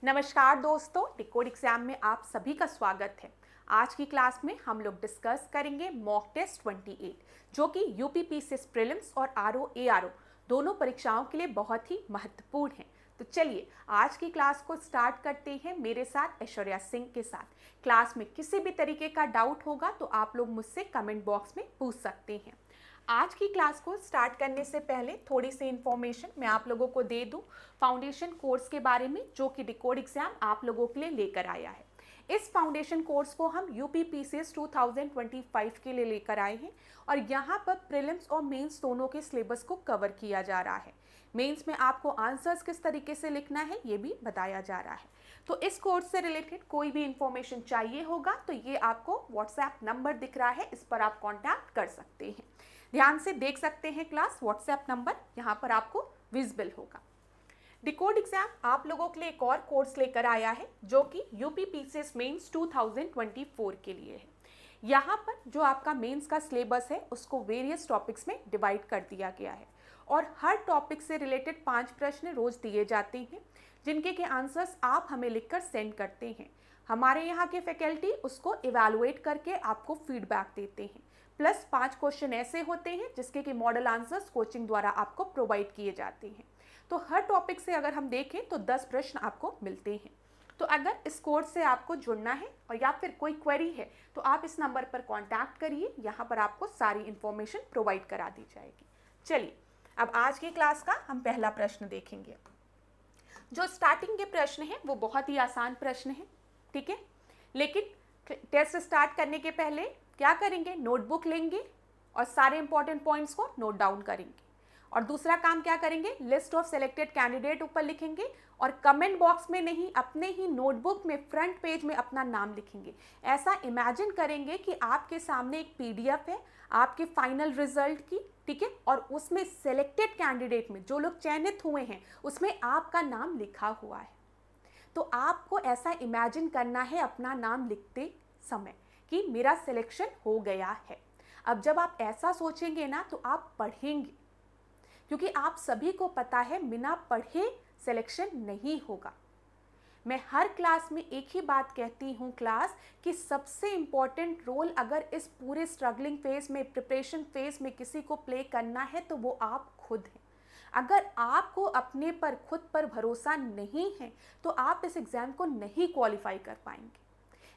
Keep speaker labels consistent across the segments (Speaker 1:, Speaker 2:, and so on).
Speaker 1: नमस्कार दोस्तों, decode exam में आप सभी का स्वागत है। आज की क्लास में हम लोग डिस्कस करेंगे मॉक टेस्ट 28 जो कि यूपीपीसीएस प्रीलिम्स और आरओ एआरओ दोनों परीक्षाओं के लिए बहुत ही महत्वपूर्ण है। तो चलिए आज की क्लास को स्टार्ट करते हैं मेरे साथ ऐश्वर्या सिंह के साथ। क्लास में किसी भी तरीके का डाउट होगा तो आप लोग मुझसे कमेंट बॉक्स में पूछ सकते हैं। आज की क्लास को स्टार्ट करने से पहले थोड़ी सी इन्फॉर्मेशन मैं आप लोगों को दे दूं फाउंडेशन कोर्स के बारे में जो कि डिकोड एग्जाम आप लोगों के लिए लेकर आया है। इस फाउंडेशन कोर्स को हम यूपीपीसीएस 2025 के लिए लेकर आए हैं और यहाँ पर प्रीलिम्स और मेंस दोनों के सिलेबस को कवर किया जा रहा है। मेंस में आपको आंसर्स किस तरीके से लिखना है ये भी बताया जा रहा है। तो इस कोर्स से रिलेटेड कोई भी इंफॉर्मेशन चाहिए होगा तो ये आपको व्हाट्सएप नंबर दिख रहा है, इस पर आप कॉन्टैक्ट कर सकते हैं। ध्यान से देख सकते हैं क्लास, व्हाट्सएप नंबर यहाँ पर आपको विजिबल होगा। डिकोड एग्जाम आप लोगों के लिए एक और कोर्स लेकर आया है जो कि यूपीपीसीएस मेंस 2024 के लिए है। यहाँ पर जो आपका मेंस का सिलेबस है उसको वेरियस टॉपिक्स में डिवाइड कर दिया गया है और हर टॉपिक से रिलेटेड 5 प्रश्न रोज दिए जाते हैं जिनके के आंसर्स आप हमें लिखकर सेंड करते हैं। हमारे यहाँ के फैकल्टी उसको इवैल्यूएट करके आपको फीडबैक देते हैं। प्लस 5 क्वेश्चन ऐसे होते हैं जिसके कि मॉडल आंसर्स कोचिंग द्वारा आपको प्रोवाइड किए जाते हैं। तो हर टॉपिक से अगर हम देखें तो 10 प्रश्न आपको मिलते हैं। तो अगर इस कोर्स से आपको जुड़ना है और या फिर कोई क्वेरी है तो आप इस नंबर पर कांटेक्ट करिए, यहाँ पर आपको सारी इन्फॉर्मेशन प्रोवाइड करा दी जाएगी। चलिए अब आज की क्लास का हम पहला प्रश्न देखेंगे। जो स्टार्टिंग के प्रश्न हैं वो बहुत ही आसान प्रश्न है, ठीक है। लेकिन टेस्ट स्टार्ट करने के पहले क्या करेंगे, नोटबुक लेंगे और सारे इंपॉर्टेंट पॉइंट्स को नोट डाउन करेंगे। और दूसरा काम क्या करेंगे, लिस्ट ऑफ सेलेक्टेड कैंडिडेट ऊपर लिखेंगे और कमेंट बॉक्स में नहीं, अपने ही नोटबुक में फ्रंट पेज में अपना नाम लिखेंगे। ऐसा इमेजिन करेंगे कि आपके सामने एक पीडीएफ है आपके फाइनल रिजल्ट की, ठीक है, और उसमें सेलेक्टेड कैंडिडेट में जो लोग चयनित हुए हैं उसमें आपका नाम लिखा हुआ है। तो आपको ऐसा इमेजिन करना है अपना नाम लिखते समय कि मेरा सिलेक्शन हो गया है। अब जब आप ऐसा सोचेंगे ना तो आप पढ़ेंगे, क्योंकि आप सभी को पता है बिना पढ़े सिलेक्शन नहीं होगा। मैं हर क्लास में एक ही बात कहती हूँ क्लास कि सबसे इम्पॉर्टेंट रोल अगर इस पूरे स्ट्रगलिंग फेज में, प्रिपरेशन फेज में किसी को प्ले करना है तो वो आप खुद हैं। अगर आपको अपने पर, खुद पर भरोसा नहीं है तो आप इस एग्ज़ाम को नहीं क्वालिफाई कर पाएंगे।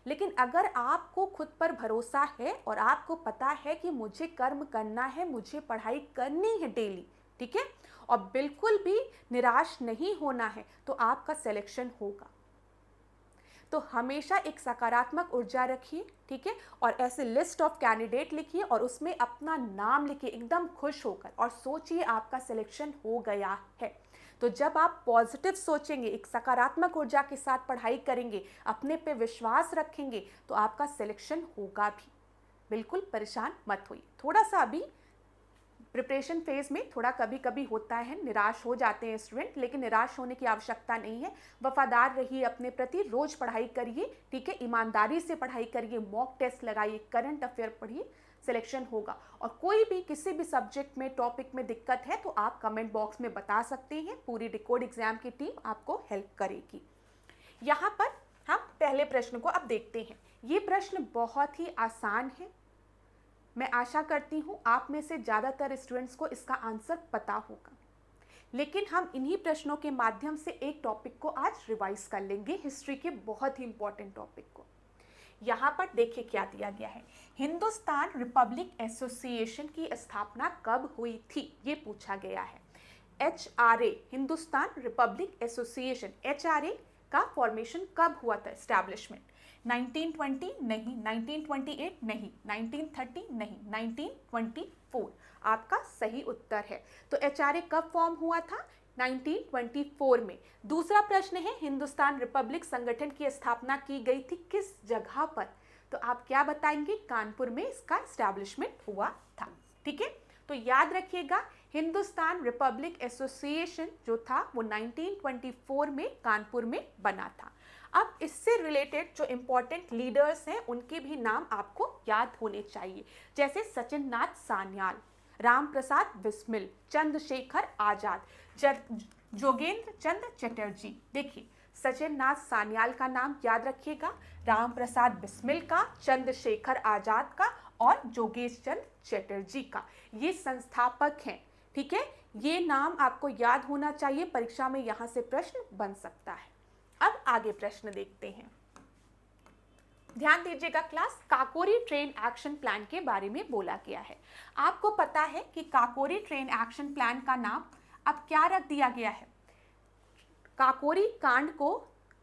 Speaker 1: लेकिन अगर आपको खुद पर भरोसा है और आपको पता है कि मुझे कर्म करना है, मुझे पढ़ाई करनी है डेली, ठीक है, और बिल्कुल भी निराश नहीं होना है, तो आपका सिलेक्शन होगा। तो हमेशा एक सकारात्मक ऊर्जा रखिए, ठीक है, और ऐसे लिस्ट ऑफ कैंडिडेट लिखिए और उसमें अपना नाम लिखिए एकदम खुश होकर और सोचिए आपका सिलेक्शन हो गया है। तो जब आप पॉजिटिव सोचेंगे, एक सकारात्मक ऊर्जा के साथ पढ़ाई करेंगे, अपने पे विश्वास रखेंगे तो आपका सिलेक्शन होगा भी। बिल्कुल परेशान मत होइए। थोड़ा सा अभी प्रिपरेशन फेज में थोड़ा कभी कभी होता है, निराश हो जाते हैं स्टूडेंट, लेकिन निराश होने की आवश्यकता नहीं है। वफादार रहिए अपने प्रति, रोज पढ़ाई करिए, ठीक है, ईमानदारी से पढ़ाई करिए, मॉक टेस्ट लगाइए, करंट अफेयर पढ़िए, सिलेक्शन होगा। और कोई भी किसी भी सब्जेक्ट में, टॉपिक में दिक्कत है तो आप कमेंट बॉक्स में बता सकते हैं। पूरी डिकोड एग्जाम की टीम आपको हेल्प करेगी। यहाँ पर हम पहले प्रश्न को अब देखते हैं। ये प्रश्न बहुत ही आसान है। मैं आशा करती हूँ आप में से ज़्यादातर स्टूडेंट्स को इसका आंसर पता होगा, लेकिन हम इन्हीं प्रश्नों के माध्यम से एक टॉपिक को आज रिवाइज कर लेंगे, हिस्ट्री के बहुत ही इंपॉर्टेंट टॉपिक को। यहाँ पर देखिए क्या दिया गया है, हिंदुस्तान रिपब्लिक एसोसिएशन की स्थापना कब हुई थी, ये पूछा गया है। HRA, Hindustan Republic association, HRA का फॉर्मेशन कब हुआ था, एस्टैब्लिशमेंट 1920 नहीं, 1928 नहीं, 1930 नहीं, 1924 आपका सही उत्तर है। तो HRA कब फॉर्म हुआ था, 1924 में। दूसरा प्रश्न है, हिंदुस्तान रिपब्लिक संगठन की स्थापना की गई थी किस जगह पर, तो आप क्या बताएंगे, कानपुर में इसका एस्टैब्लिशमेंट हुआ था, ठीक है। तो याद रखिएगा हिंदुस्तान रिपब्लिक एसोसिएशन जो था वो 1924 में कानपुर में बना था। अब इससे रिलेटेड जो इम्पोर्टेंट लीडर्स हैं उनके भी नाम आपको याद होने चाहिए, जैसे सचिन नाथ सान्याल, राम प्रसाद बिस्मिल, चंद्रशेखर आजाद, जोगेंद्र चंद्र चटर्जी। देखिए सचिन नाथ सान्याल का नाम याद रखिएगा, राम प्रसाद बिस्मिल का, चंद्रशेखर आजाद का और जोगेश चंद चटर्जी का। ये संस्थापक हैं, ठीक है। ये नाम आपको याद होना चाहिए, परीक्षा में यहाँ से प्रश्न बन सकता है। अब आगे प्रश्न देखते हैं। ध्यान दीजिएगा class, Kakori train action plan के बारे में बोला गया है। आपको पता है कि काकोरी ट्रेन एक्शन प्लान का नाम अब क्या रख दिया गया है? काकोरी कांड को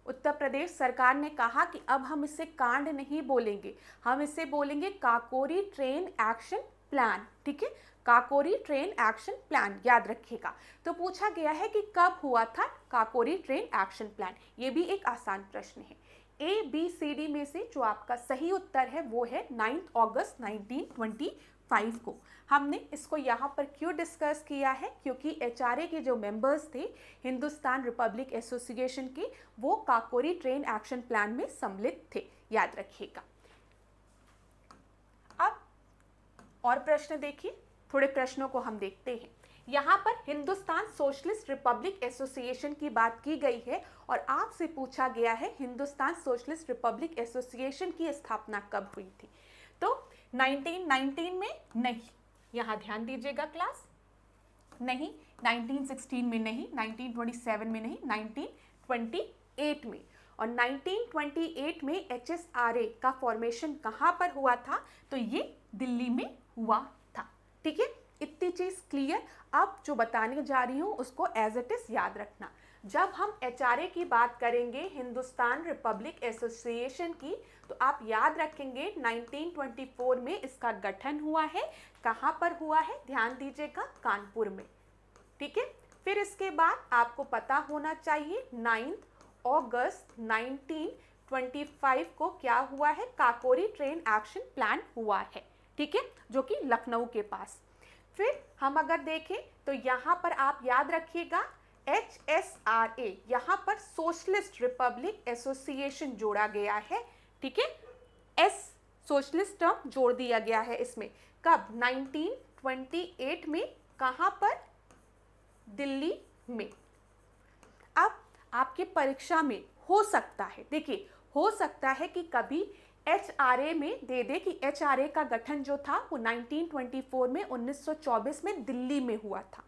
Speaker 1: उत्तर प्रदेश सरकार ने कहा कि अब हम इसे कांड नहीं बोलेंगे, हम इसे बोलेंगे काकोरी ट्रेन एक्शन प्लान, ठीक है। काकोरी ट्रेन एक्शन प्लान याद रखिएगा। तो पूछा गया है कि कब हुआ था काकोरी ट्रेन एक्शन प्लान। ये भी एक आसान प्रश्न है। ABCD में से जो आपका सही उत्तर है वो है 9 अगस्त 1925 को। हमने इसको यहाँ पर क्यों डिस्कस किया है? क्योंकि HRA के जो मेंबर्स थे हिंदुस्तान रिपब्लिक एसोसिएशन के, वो काकोरी ट्रेन एक्शन प्लान में सम्मिलित थे, याद रखिएगा। अब और प्रश्न देखिए, थोड़े प्रश्नों को हम देखते हैं। यहाँ पर हिंदुस्तान सोशलिस्ट रिपब्लिक एसोसिएशन की बात की गई है और आपसे पूछा गया है हिंदुस्तान सोशलिस्ट रिपब्लिक एसोसिएशन की स्थापना कब हुई थी? तो 1919 में नहीं, यहाँ ध्यान दीजिएगा क्लास, नहीं 1916 में नहीं, 1927 में नहीं, 1928 में। और 1928 में HSRA का फॉर्मेशन कहाँ पर हुआ था? तो ये दिल्ली में हुआ था, ठीक है। इतनी चीज क्लियर। अब जो बताने जा रही हूँ उसको एज इट इज याद रखना। जब हम HRA की बात करेंगे, हिंदुस्तान रिपब्लिक एसोसिएशन की, तो आप याद रखेंगे 1924 में इसका गठन हुआ है। कहाँ पर हुआ है? ध्यान दीजिएगा, कानपुर में, ठीक है। फिर इसके बाद आपको पता होना चाहिए 9 अगस्त 1925 को क्या हुआ है? काकोरी ट्रेन एक्शन प्लान हुआ है, ठीक है, जो कि लखनऊ के पास। फिर हम अगर देखें तो यहाँ पर आप याद रखिएगा HSRA, यहाँ पर सोशलिस्ट रिपब्लिक एसोसिएशन जोड़ा गया है, ठीक है। एस सोशलिस्ट टर्म जोड़ दिया गया है इसमें। कब? 1928 में। कहाँ पर? दिल्ली में। अब आपके परीक्षा में हो सकता है, देखिए हो सकता है कि कभी HRA में दे दे कि HRA का गठन जो था वो 1924 में 1924 में दिल्ली में हुआ था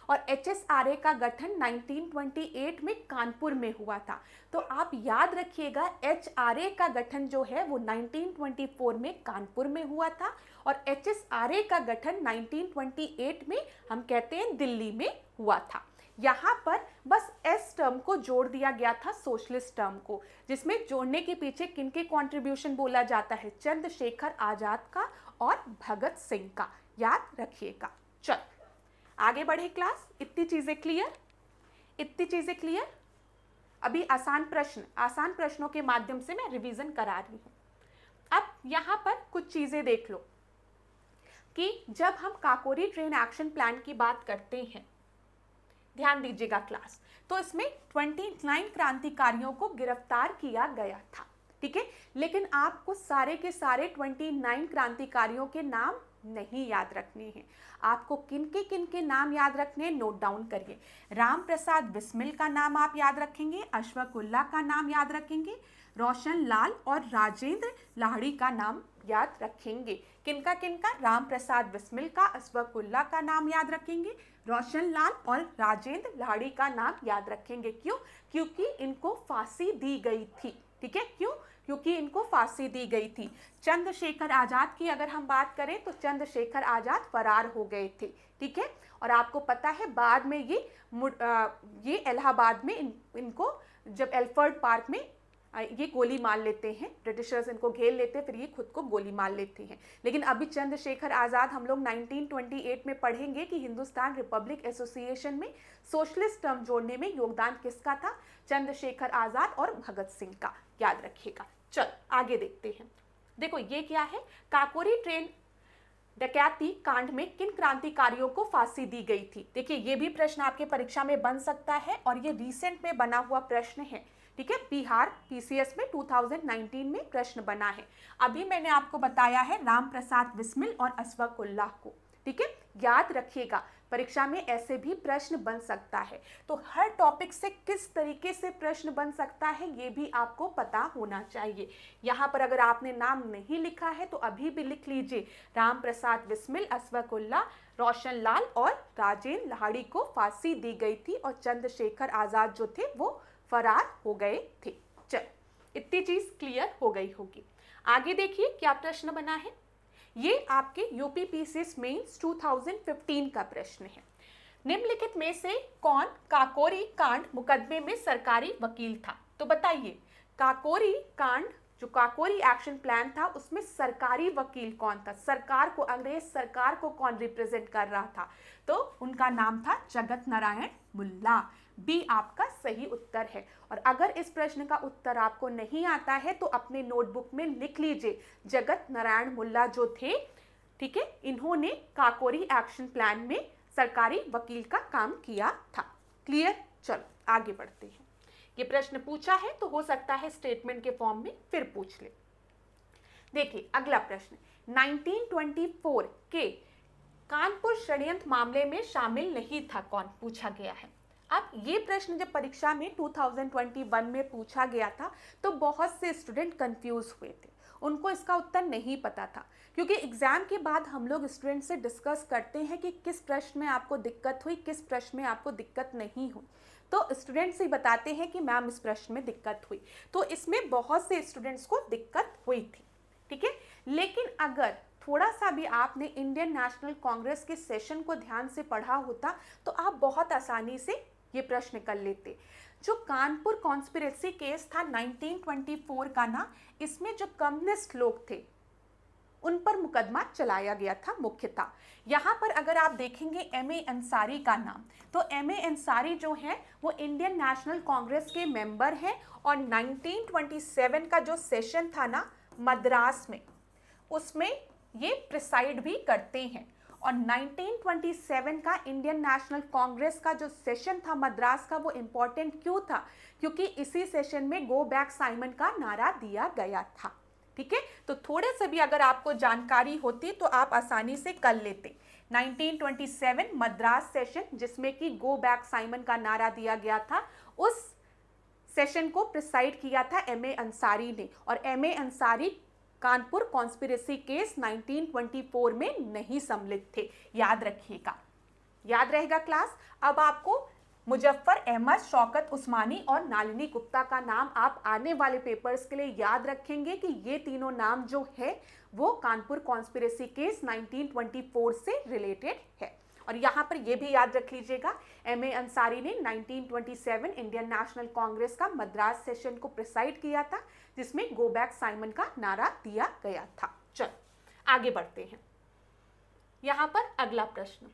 Speaker 1: और HSRA का गठन 1928 में कानपुर में हुआ था। तो आप याद रखिएगा HRA का गठन जो है वो 1924 में कानपुर में हुआ था और HSRA का गठन 1928 में हम कहते हैं दिल्ली में हुआ था। यहाँ पर बस एस टर्म को जोड़ दिया गया था, सोशलिस्ट टर्म को, जिसमें जोड़ने के पीछे किनके कंट्रीब्यूशन बोला जाता है? चंद्रशेखर आजाद का और भगत सिंह का, याद रखिएगा। चल आगे बढ़े क्लास। इतनी चीजें क्लियर, इतनी चीजें क्लियर। अभी आसान प्रश्नों के माध्यम से मैं रिवीजन करा रही हूँ। अब यहाँ पर कुछ चीजें देख लो कि जब हम काकोरी ट्रेन एक्शन प्लान की बात करते हैं, ध्यान दीजिएगा क्लास, तो इसमें 29 क्रांतिकारियों को गिरफ्तार किया गया था, ठीक है। लेकिन आपको सारे के सारे 29 क्रांतिकारियों के नाम नहीं याद रखने हैं। आपको किनके नाम याद रखने हैं, नोट डाउन करिए। राम प्रसाद बिस्मिल का नाम आप याद रखेंगे, अशफाकुल्ला का नाम याद रखेंगे, रोशन लाल और राजेंद्र लाहिड़ी का नाम याद रखेंगे। किनका? राम प्रसाद बिस्मिल का, अशफाकुल्ला का नाम याद रखेंगे, रोशन लाल और राजेंद्र लाहिड़ी का नाम याद रखेंगे। क्यों? क्योंकि इनको फांसी दी गई थी, ठीक है। क्यों? क्योंकि इनको फांसी दी गई थी। चंद्रशेखर आजाद की अगर हम बात करें तो चंद्रशेखर आजाद फरार हो गए थे, ठीक है। और आपको पता है बाद में ये इलाहाबाद में इनको जब एल्फर्ड पार्क में ये गोली मार लेते हैं, ब्रिटिशर्स इनको घेर लेते हैं, फिर ये खुद को गोली मार लेते हैं। लेकिन अभी चंद्रशेखर आजाद हम लोग 1928 में पढ़ेंगे कि हिंदुस्तान रिपब्लिक एसोसिएशन में सोशलिस्ट टर्म जोड़ने में योगदान किसका था? चंद्रशेखर आजाद और भगत सिंह का, याद रखिएगा। चल आगे देखते हैं। देखो ये क्या है, काकोरी ट्रेन डकैती कांड में किन क्रांतिकारियों को फांसी दी गई थी? देखिए ये भी प्रश्न आपके परीक्षा में बन सकता है और ये रिसेंट में बना हुआ प्रश्न है, ठीक है। बिहार PCS में 2019 में प्रश्न बना है। अभी मैंने आपको बताया है राम प्रसाद बिस्मिल और अशफाकुल्लाह को, ठीक है, याद रखिएगा। परीक्षा में ऐसे भी प्रश्न बन सकता है। तो हर टॉपिक से किस तरीके से प्रश्न बन सकता है ये भी आपको पता होना चाहिए। यहाँ पर अगर आपने नाम नहीं लिखा है तो अभी भी लिख लीजिए, राम प्रसाद बिस्मिल, अशफाकुल्ला, रोशन लाल और राजेंद्र लाहिड़ी को फांसी दी गई थी और चंद्रशेखर आजाद जो थे वो फरार हो गए थे। चल, इतनी चीज क्लियर हो गई होगी। आगे देखिए क्या प्रश्न बना है। ये आपके यूपीपीसीएस मेंस 2015 का प्रश्न है। निम्नलिखित में से कौन काकोरी कांड मुकदमे में सरकारी वकील था? तो बताइए, काकोरी कांड जो काकोरी एक्शन प्लान था उसमें सरकारी वकील कौन था? सरकार को, अंग्रेज सरकार को कौन रिप्रेजेंट कर रहा था? तो उनका नाम था जगत नारायण मुल्ला। बी आपका सही उत्तर है। और अगर इस प्रश्न का उत्तर आपको नहीं आता है तो अपने नोटबुक में लिख लीजिए, जगत नारायण मुल्ला जो थे, ठीक है, इन्होंने काकोरी एक्शन प्लान में सरकारी वकील का काम किया था। क्लियर? चलो आगे बढ़ते हैं। ये प्रश्न पूछा है तो हो सकता है स्टेटमेंट के फॉर्म में फिर पूछ ले। देखिए अगला प्रश्न, 1924 के कानपुर षड्यंत्र मामले में शामिल नहीं था कौन? पूछा गया है। अब ये प्रश्न जब परीक्षा में 2021 में पूछा गया था तो बहुत से स्टूडेंट कंफ्यूज हुए थे, उनको इसका उत्तर नहीं पता था, क्योंकि एग्जाम के बाद हम लोग स्टूडेंट से डिस्कस करते हैं कि किस प्रश्न में आपको दिक्कत हुई, किस प्रश्न में आपको दिक्कत नहीं हुई। तो स्टूडेंट्स ही बताते हैं कि मैम इस प्रश्न में दिक्कत हुई, तो इसमें बहुत से स्टूडेंट्स को दिक्कत हुई थी, ठीक है। लेकिन अगर थोड़ा सा भी आपने इंडियन नेशनल कांग्रेस के सेशन को ध्यान से पढ़ा होता तो आप बहुत आसानी से ये प्रश्न कर लेते। जो कानपुर कॉन्स्पिरेसी केस था 1924 का ना, इसमें जो कम्युनिस्ट लोग थे उन पर मुकदमा चलाया गया था मुख्यतः। यहाँ पर अगर आप देखेंगे M.A. अंसारी का नाम, तो M.A. अंसारी जो है वो इंडियन नेशनल कांग्रेस के मेंबर हैं और 1927 का जो सेशन था ना मद्रास में, उसमें ये प्रिसाइड भी करते हैं। और 1927 का इंडियन नेशनल कांग्रेस का जो सेशन था मद्रास का, वो इम्पोर्टेंट क्यों था? क्योंकि इसी सेशन में गो बैक साइमन का नारा दिया गया था, ठीक है। तो थोड़े से भी अगर आपको जानकारी होती तो आप आसानी से कर लेते। 1927 मद्रास सेशन जिसमें कि गो बैक साइमन का नारा दिया गया था, उस सेशन को प्रिसाइड किया था M.A. अंसारी ने। और M.A. Ansari Kanpur conspiracy case 1924 में नहीं सम्मिलित थे, याद रखिएगा। याद रहेगा क्लास? अब आपको मुजफ्फर अहमद, शौकत उस्मानी और नालिनी गुप्ता का नाम आप आने वाले पेपर्स के लिए याद रखेंगे कि ये तीनों नाम जो है वो कानपुर कॉन्स्पिरेसी केस 1924 से रिलेटेड है। और यहाँ पर ये भी याद रख लीजिएगा, M.A. अंसारी ने 1927 इंडियन नेशनल कांग्रेस का मद्रास सेशन को प्रिसाइड किया था जिसमें गो बैक साइमन का नारा दिया गया था। चल आगे बढ़ते हैं। यहाँ पर अगला प्रश्न,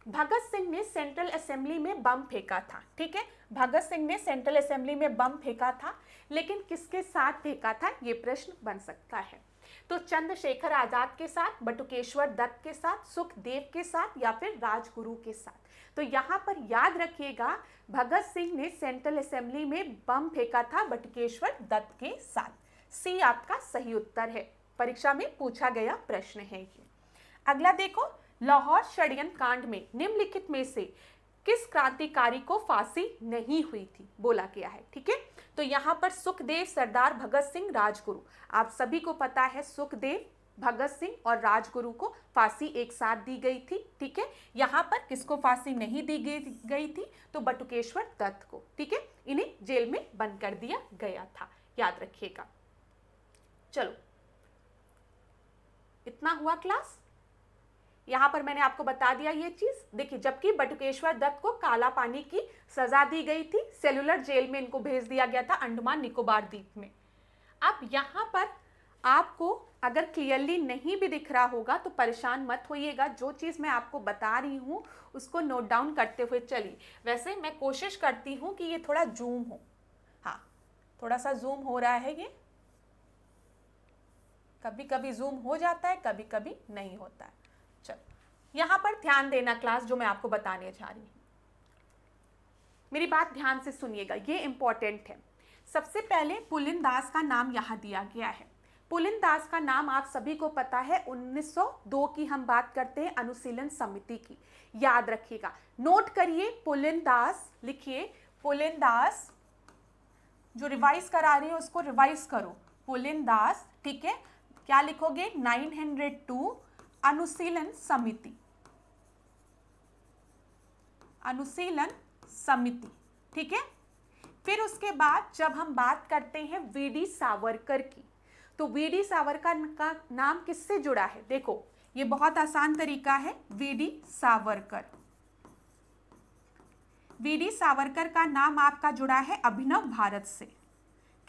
Speaker 1: भगत सिंह ने सेंट्रल असेंबली में बम फेंका था, ठीक है। भगत सिंह ने सेंट्रल असेंबली में बम फेंका था, लेकिन किसके साथ फेंका था ये प्रश्न बन सकता है। तो चंद्रशेखर आजाद के साथ, बटुकेश्वर दत्त के साथ, सुखदेव के साथ या फिर राजगुरु के साथ। तो यहाँ पर याद रखिएगा, भगत सिंह ने सेंट्रल असेंबली में बम फेंका था बटुकेश्वर दत्त के साथ। सी आपका सही उत्तर है, परीक्षा में पूछा गया प्रश्न है ये। अगला देखो, लाहौर षड्यंत्र कांड में निम्नलिखित में से किस क्रांतिकारी को फांसी नहीं हुई थी बोला गया है, ठीक है। तो यहाँ पर सुखदेव, सरदार भगत सिंह, राजगुरु, आप सभी को पता है सुखदेव, भगत सिंह और राजगुरु को फांसी एक साथ दी गई थी, ठीक है। यहाँ पर किसको फांसी नहीं दी गई थी? तो बटुकेश्वर दत्त को, ठीक है। इन्हें जेल में बंद कर दिया गया था, याद रखिएगा। चलो इतना हुआ क्लास। यहाँ पर मैंने आपको बता दिया ये चीज। देखिए, जबकि बटुकेश्वर दत्त को काला पानी की सजा दी गई थी, सेलुलर जेल में इनको भेज दिया गया था अंडमान निकोबार द्वीप में। अब यहाँ पर आपको अगर क्लियरली नहीं भी दिख रहा होगा तो परेशान मत होइएगा, जो चीज़ मैं आपको बता रही हूँ उसको नोट डाउन करते हुए चलिए। वैसे मैं कोशिश करती हूँ कि ये थोड़ा जूम हो, हाँ थोड़ा सा जूम हो रहा है, ये कभी कभी जूम हो जाता है, कभी कभी नहीं होता है। चलो यहाँ पर ध्यान देना क्लास, जो मैं आपको बताने जा रही हूँ, मेरी बात ध्यान से सुनिएगा, ये इंपॉर्टेंट है। सबसे पहले पुलिन दास का नाम यहाँ दिया गया है। पुलिन दास का नाम आप सभी को पता है, 1902 की हम बात करते हैं अनुशीलन समिति की, याद रखिएगा, नोट करिए पुलिन दास, लिखिए पुलिन दास, जो रिवाइज करा रही है उसको रिवाइज करो, पुलिन दास, ठीक है, क्या लिखोगे 902 अनुशीलन समिति, अनुशीलन समिति, ठीक है। फिर उसके बाद जब हम बात करते हैं वीडी सावरकर की, तो वीडी सावरकर का नाम किससे जुड़ा है, देखो ये बहुत आसान तरीका है, वीडी सावरकर, वीडी सावरकर का नाम आपका जुड़ा है अभिनव भारत से,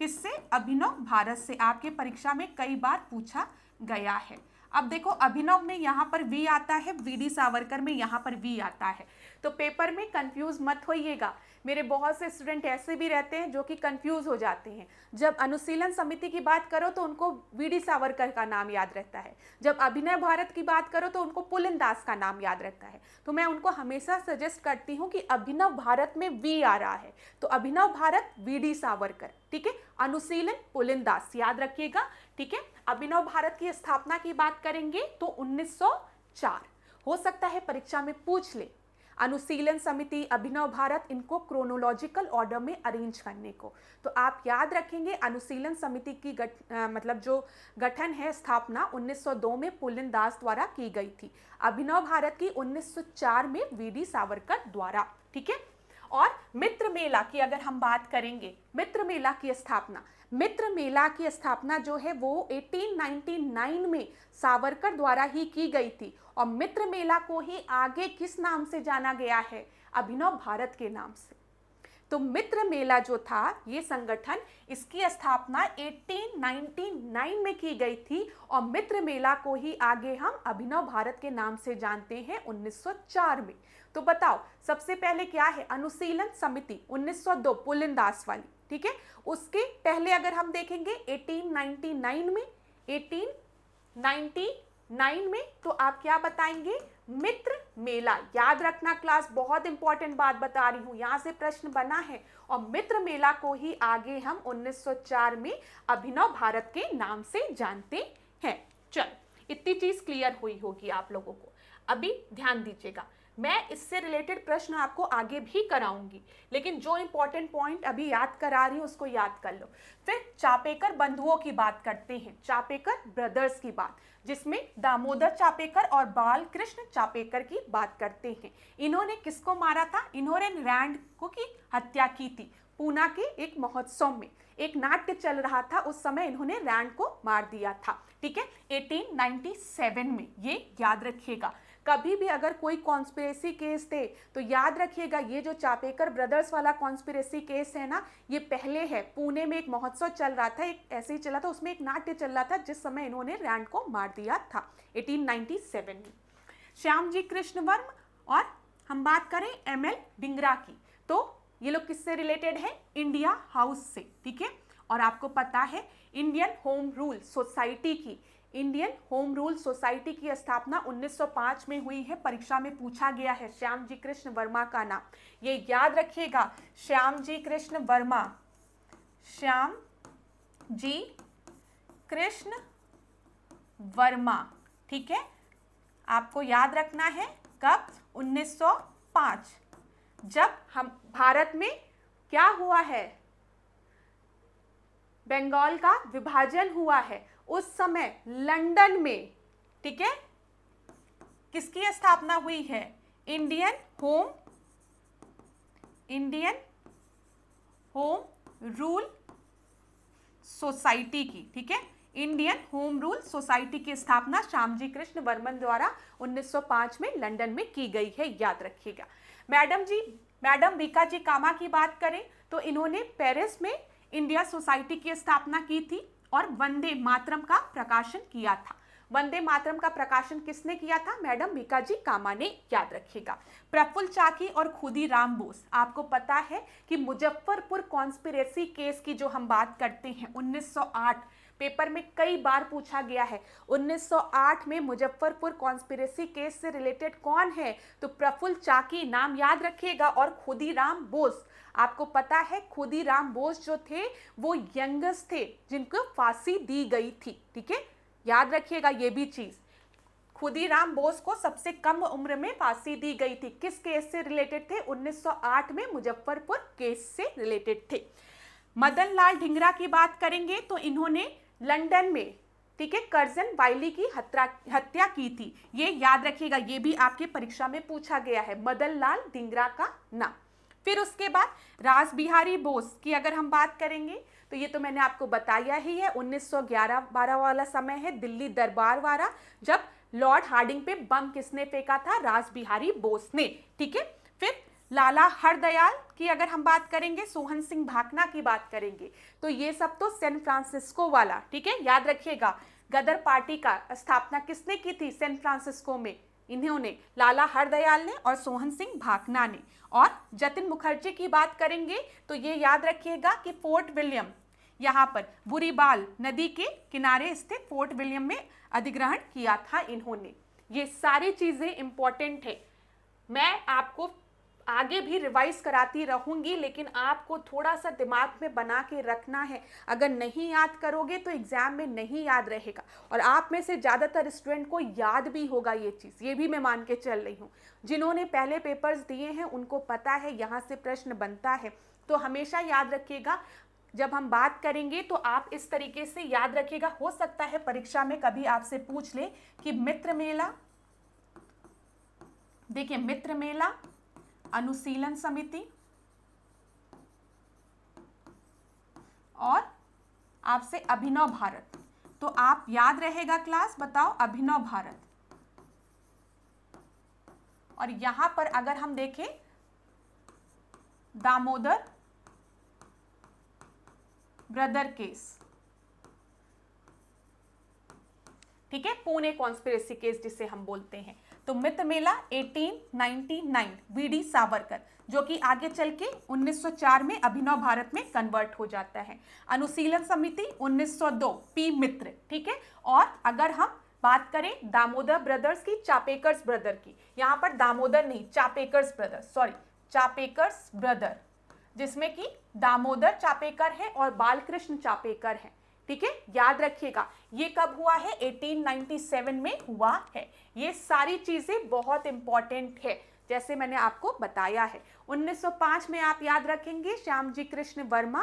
Speaker 1: किससे, अभिनव भारत से, आपके परीक्षा में कई बार पूछा गया है। अब देखो अभिनव में यहाँ पर वी आता है, वीडी सावरकर में यहाँ पर वी आता है, तो पेपर में कंफ्यूज मत होइएगा। मेरे बहुत से स्टूडेंट ऐसे भी रहते हैं जो कि कंफ्यूज हो जाते हैं, जब अनुशीलन समिति की बात करो तो उनको वीडी सावरकर का नाम याद रहता है, जब अभिनव भारत की बात करो तो उनको पुलिन दास का नाम याद रहता है। तो मैं उनको हमेशा सजेस्ट करती हूँ कि अभिनव भारत में वी आ रहा है तो अभिनव भारत वीडी सावरकर, ठीक है, अनुशीलन पुलिन दास, याद रखिएगा, ठीक है। अभिनव भारत की स्थापना की बात करेंगे तो 1904, हो सकता है परीक्षा में पूछ ले, अनुशीलन समिति, अभिनव भारत, इनको क्रोनोलॉजिकल ऑर्डर में अरेंज करने को, तो आप याद रखेंगे अनुशीलन समिति की मतलब जो गठन है, स्थापना 1902 में पुलिन दास द्वारा की गई थी, अभिनव भारत की 1904 में वीडी सावरकर द्वारा, ठीक है। और मित्र मेला की अगर हम बात करेंगे, मित्र मेला की स्थापना, मित्र मेला की स्थापना जो है वो 1899 में सावरकर द्वारा ही की गई थी, और मित्र मेला को ही आगे किस नाम से जाना गया है, अभिनव भारत के नाम से। तो मित्र मेला जो था ये संगठन, इसकी स्थापना 1899 में की गई थी, और मित्र मेला को ही आगे हम अभिनव भारत के नाम से जानते हैं 1904 में। तो बताओ सबसे पहले क्या है, अनुशीलन समिति 1902 पुलिन दास वाली, ठीक है। उसके पहले अगर हम देखेंगे 1899 में, 1899 में तो आप क्या बताएंगे, मित्र मेला, याद रखना क्लास, बहुत इंपॉर्टेंट बात बता रही हूं, यहां से प्रश्न बना है, और मित्र मेला को ही आगे हम 1904 में अभिनव भारत के नाम से जानते हैं। चलो इतनी चीज क्लियर हुई होगी आप लोगों को। अभी ध्यान दीजिएगा, मैं इससे रिलेटेड प्रश्न आपको आगे भी कराऊंगी, लेकिन जो इंपॉर्टेंट पॉइंट अभी याद करा रही हूं उसको याद कर लो। फिर चापेकर बंधुओं की बात करते हैं, चापेकर ब्रदर्स की बात, जिसमें दामोदर चापेकर और बाल कृष्ण चापेकर की बात करते हैं। इन्होंने किसको मारा था, इन्होंने रैंड को की हत्या की थी। पूना के एक महोत्सव में एक नाट्य चल रहा था, उस समय इन्होंने रैंड को मार दिया था, ठीक है, 1897 में, ये याद रखिएगा। कभी भी अगर कोई कॉन्स्पिरेसी केस थे तो याद रखिएगा, ये जो चापेकर ब्रदर्स वाला कॉन्स्पिरेसी केस है ना, ये पहले है। पुणे में एक महोत्सव चल रहा था, एक ऐसे ही चला था, उसमें एक नाट्य चल रहा था जिस समय इन्होंने रैंड को मार दिया था 1897 में। श्यामजी कृष्ण वर्मा, और हम बात करें एमएल डिंगरा की, तो ये लोग किससे रिलेटेड है, इंडिया हाउस से, ठीक है। और आपको पता है इंडियन होम रूल सोसाइटी की, इंडियन होम रूल सोसाइटी की स्थापना 1905 में हुई है, परीक्षा में पूछा गया है श्यामजी कृष्ण वर्मा का नाम, ये याद रखिएगा, श्यामजी कृष्ण वर्मा, श्याम जी कृष्ण वर्मा, ठीक है, आपको याद रखना है। कब, 1905, जब हम भारत में क्या हुआ है, बंगाल का विभाजन हुआ है, उस समय लंदन में, ठीक है, किसकी स्थापना हुई है, इंडियन होम रूल सोसाइटी की, ठीक है, इंडियन होम रूल सोसाइटी की स्थापना श्यामजी कृष्ण वर्मन द्वारा 1905 में लंदन में की गई है, याद रखिएगा। मैडम वीका जी कामा की बात करें तो इन्होंने पेरिस में इंडिया सोसाइटी की स्थापना की थी और वंदे मातरम का प्रकाशन किया था। वंदे मातरम का प्रकाशन किसने किया था, मैडम वीका जी कामा ने, याद रखिएगा। प्रफुल्ल चाकी और खुदीराम बोस, आपको पता है कि मुजफ्फरपुर कॉन्स्पिरेसी केस की जो हम बात करते हैं 1908 पेपर में कई बार पूछा गया है। 1908 में मुजफ्फरपुर कॉन्स्पिरेसी केस से रिलेटेड कौन है? तो प्रफुल्ल चाकी, नाम याद रखिएगा। और खुदीराम बोस, आपको पता है खुदीराम बोस जो थे वो यंगेस्ट थे जिनको फांसी दी गई थी। ठीक है, याद रखिएगा ये भी चीज। खुदीराम बोस को सबसे कम उम्र में फांसी दी गई थी। किस केस से रिलेटेड थे? 1908 में मुजफ्फरपुर केस से रिलेटेड थे। मदन लाल ढींगरा की बात करेंगे तो इन्होंने लंदन में, ठीक है, कर्जन वाइली की हत्या की थी। ये याद रखिएगा, ये भी आपके परीक्षा में पूछा गया है, मदन लाल ढींगरा का नाम। फिर उसके बाद रासबिहारी बोस की अगर हम बात करेंगे तो ये तो मैंने आपको बताया ही है, 1911-12 वाला समय है, दिल्ली दरबार वाला, जब लॉर्ड हार्डिंग पे बम किसने फेंका था? रासबिहारी बोस ने। ठीक है, फिर लाला हरदयाल की अगर हम बात करेंगे, सोहन सिंह भाकना की बात करेंगे तो ये सब तो सैन फ्रांसिस्को वाला, ठीक है, याद रखिएगा। गदर पार्टी का स्थापना किसने की थी सैन फ्रांसिस्को में? इन्होंने, लाला हरदयाल ने और सोहन सिंह भाकना ने। और जतिन मुखर्जी की बात करेंगे तो ये याद रखिएगा कि फोर्ट विलियम, यहाँ पर बुरीबाल नदी के किनारे स्थित फोर्ट विलियम में अधिग्रहण किया था इन्होंने। ये सारी चीजें इंपॉर्टेंट है, मैं आपको आगे भी रिवाइज कराती रहूंगी, लेकिन आपको थोड़ा सा दिमाग में बना के रखना है। अगर नहीं याद करोगे तो एग्जाम में नहीं याद रहेगा। और आप में से ज़्यादातर स्टूडेंट को याद भी होगा ये चीज़, ये भी मैं मान के चल रही हूँ। जिन्होंने पहले पेपर्स दिए हैं उनको पता है यहाँ से प्रश्न बनता है। तो हमेशा याद रखिएगा, जब हम बात करेंगे तो आप इस तरीके से याद रखिएगा। हो सकता है परीक्षा में कभी आपसे पूछ ले कि मित्र मेला, देखिए मित्र मेला, अनुशीलन समिति और आपसे अभिनव भारत, तो आप याद रहेगा क्लास, बताओ अभिनव भारत। और यहां पर अगर हम देखें दामोदर ब्रदर केस, ठीक है, पुणे कॉन्स्पिरेसी केस जिसे हम बोलते हैं। तो मित्र मेला 1899 वीडी सावरकर, जो कि आगे चल के 1904 में अभिनव भारत में कन्वर्ट हो जाता है। अनुशीलन समिति 1902 पी मित्र, ठीक है। और अगर हम बात करें दामोदर ब्रदर्स की, चापेकर्स ब्रदर की, यहाँ पर दामोदर नहीं, चापेकर्स ब्रदर, सॉरी चापेकर्स ब्रदर, जिसमें कि दामोदर चापेकर है और बालकृष्ण चापेकर है, ठीक है, याद रखिएगा। ये कब हुआ है? 1897 में हुआ है। ये सारी चीजें बहुत इंपॉर्टेंट है, जैसे मैंने आपको बताया है। 1905 में आप याद रखेंगे श्यामजी कृष्ण वर्मा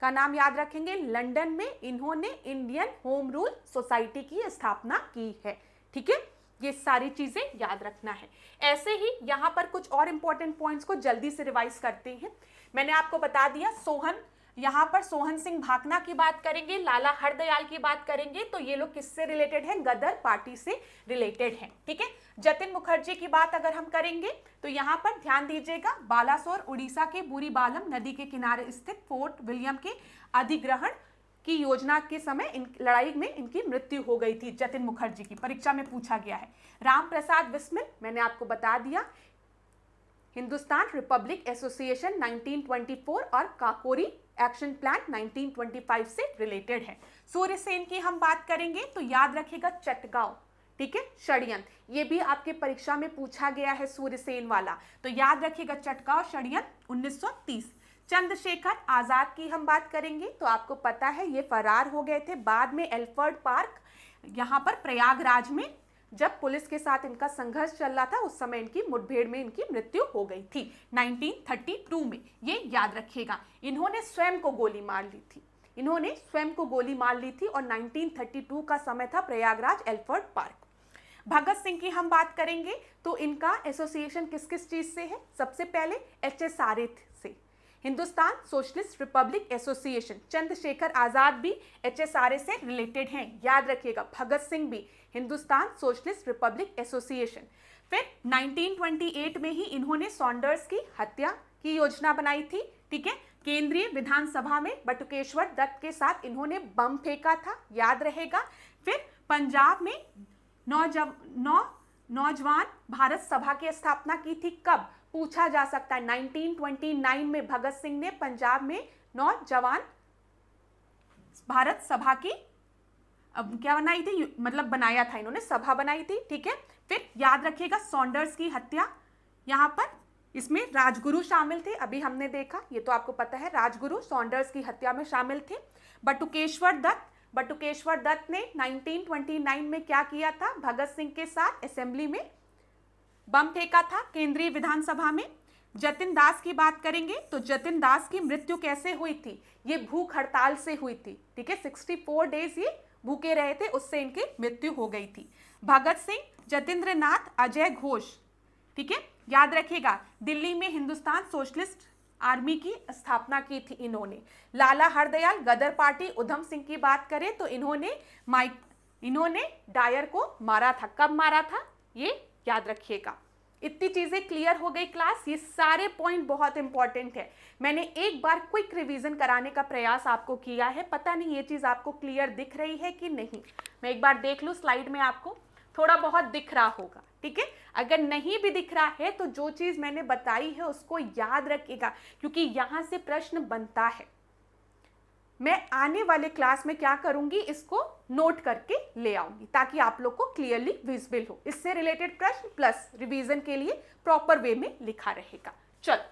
Speaker 1: का नाम याद रखेंगे। लंदन में इन्होंने इंडियन होम रूल सोसाइटी की स्थापना की है, ठीक है। ये सारी चीजें याद रखना है। ऐसे ही यहाँ पर कुछ और इंपॉर्टेंट पॉइंट्स को जल्दी से रिवाइज करते हैं। मैंने आपको बता दिया सोहन, यहाँ पर सोहन सिंह भाकना की बात करेंगे, लाला हरदयाल की बात करेंगे, तो ये लोग किससे रिलेटेड हैं? गदर पार्टी से रिलेटेड हैं, ठीक है। जतिन मुखर्जी की बात अगर हम करेंगे तो यहाँ पर ध्यान दीजिएगा, बालासोर उड़ीसा के बुरीबालम नदी के किनारे स्थित फोर्ट विलियम के अधिग्रहण की योजना के समय इन लड़ाई में इनकी मृत्यु हो गई थी। जतिन मुखर्जी की परीक्षा में पूछा गया है। राम प्रसाद बिस्मिल, मैंने आपको बता दिया, हिंदुस्तान रिपब्लिक एसोसिएशन 1924 और काकोरी एक्शन प्लान 1925 से रिलेटेड है। सूर्यसेन की हम बात करेंगे तो याद रखिएगा चटगांव, ठीक है, षड्यंत्र, ये भी आपके परीक्षा में पूछा गया है सूर्यसेन वाला, तो याद रखिएगा चटगांव षड्यंत्र 1930। चंद्रशेखर आजाद की हम बात करेंगे तो आपको पता है ये फरार हो गए थे, बाद में एल्फर्ड पार्क, यहाँ पर प्रयागराज में जब पुलिस के साथ इनका संघर्ष चल रहा था उस समय इनकी मुठभेड़ में इनकी मृत्यु हो गई थी 1932 में, ये याद रखिएगा। इन्होंने स्वयं को गोली मार ली थी, इन्होंने स्वयं को गोली मार ली थी और 1932 का समय था, प्रयागराज एल्फर्ड पार्क। भगत सिंह की हम बात करेंगे तो इनका एसोसिएशन किस किस चीज से है? सबसे पहले HSRA से, Hindustan socialist republic association. Chandrashekhar Azad भी HSRA से रिलेटेड हैं, याद रखिएगा। भगत सिंह भी हिंदुस्तान सोशलिस्ट रिपब्लिक एसोसिएशन। फिर 1928 में ही इन्होंने सॉन्डर्स की हत्या की योजना बनाई थी, ठीक है। केंद्रीय विधानसभा में बटुकेश्वर दत्त के साथ इन्होंने बम फेंका था, याद रहेगा। फिर पंजाब में नौजवान भारत सभा की स्थापना की थी, कब? पूछा जा सकता है। 1929 में भगत सिंह ने पंजाब में नौजवान भारत सभा की अब क्या बनाई थी, मतलब बनाया था इन्होंने, सभा बनाई थी, ठीक है। फिर याद रखिएगा सॉन्डर्स की हत्या, यहाँ पर इसमें राजगुरु शामिल थे, अभी हमने देखा, ये तो आपको पता है, राजगुरु सॉन्डर्स की हत्या में शामिल थे। बटुकेश्वर दत्त ने 1929 में क्या किया था, भगत सिंह के साथ असेंबली में बम फेंका था केंद्रीय विधानसभा में। जतिन दास की बात करेंगे तो जतिन दास की मृत्यु कैसे हुई थी, ये भूख हड़ताल से हुई थी, ठीक है। 64 डेज ये भूखे रहे थे, उससे इनकी मृत्यु हो गई थी। भगत सिंह, जतेंद्र नाथ, अजय घोष, ठीक है, याद रखिएगा, दिल्ली में हिंदुस्तान सोशलिस्ट आर्मी की स्थापना की थी इन्होंने। लाला हरदयाल, गदर पार्टी, उधम सिंह की बात करें तो इन्होंने डायर को मारा था। कब मारा था, ये याद रखिएगा। इतनी चीजें क्लियर हो गई क्लास, ये सारे पॉइंट बहुत इंपॉर्टेंट है। मैंने एक बार क्विक रिवीजन कराने का प्रयास आपको किया है, पता नहीं ये चीज आपको क्लियर दिख रही है कि नहीं, मैं एक बार देख लूं स्लाइड में, आपको थोड़ा बहुत दिख रहा होगा, ठीक है। अगर नहीं भी दिख रहा है तो जो चीज मैंने बताई है उसको याद रखिएगा, क्योंकि यहां से प्रश्न बनता है। मैं आने वाले क्लास में क्या करूंगी, इसको नोट करके ले आऊंगी ताकि आप लोग को क्लियरली विजिबल हो। इससे रिलेटेड प्रश्न प्लस रिवीजन के लिए प्रॉपर वे में लिखा रहेगा। चलो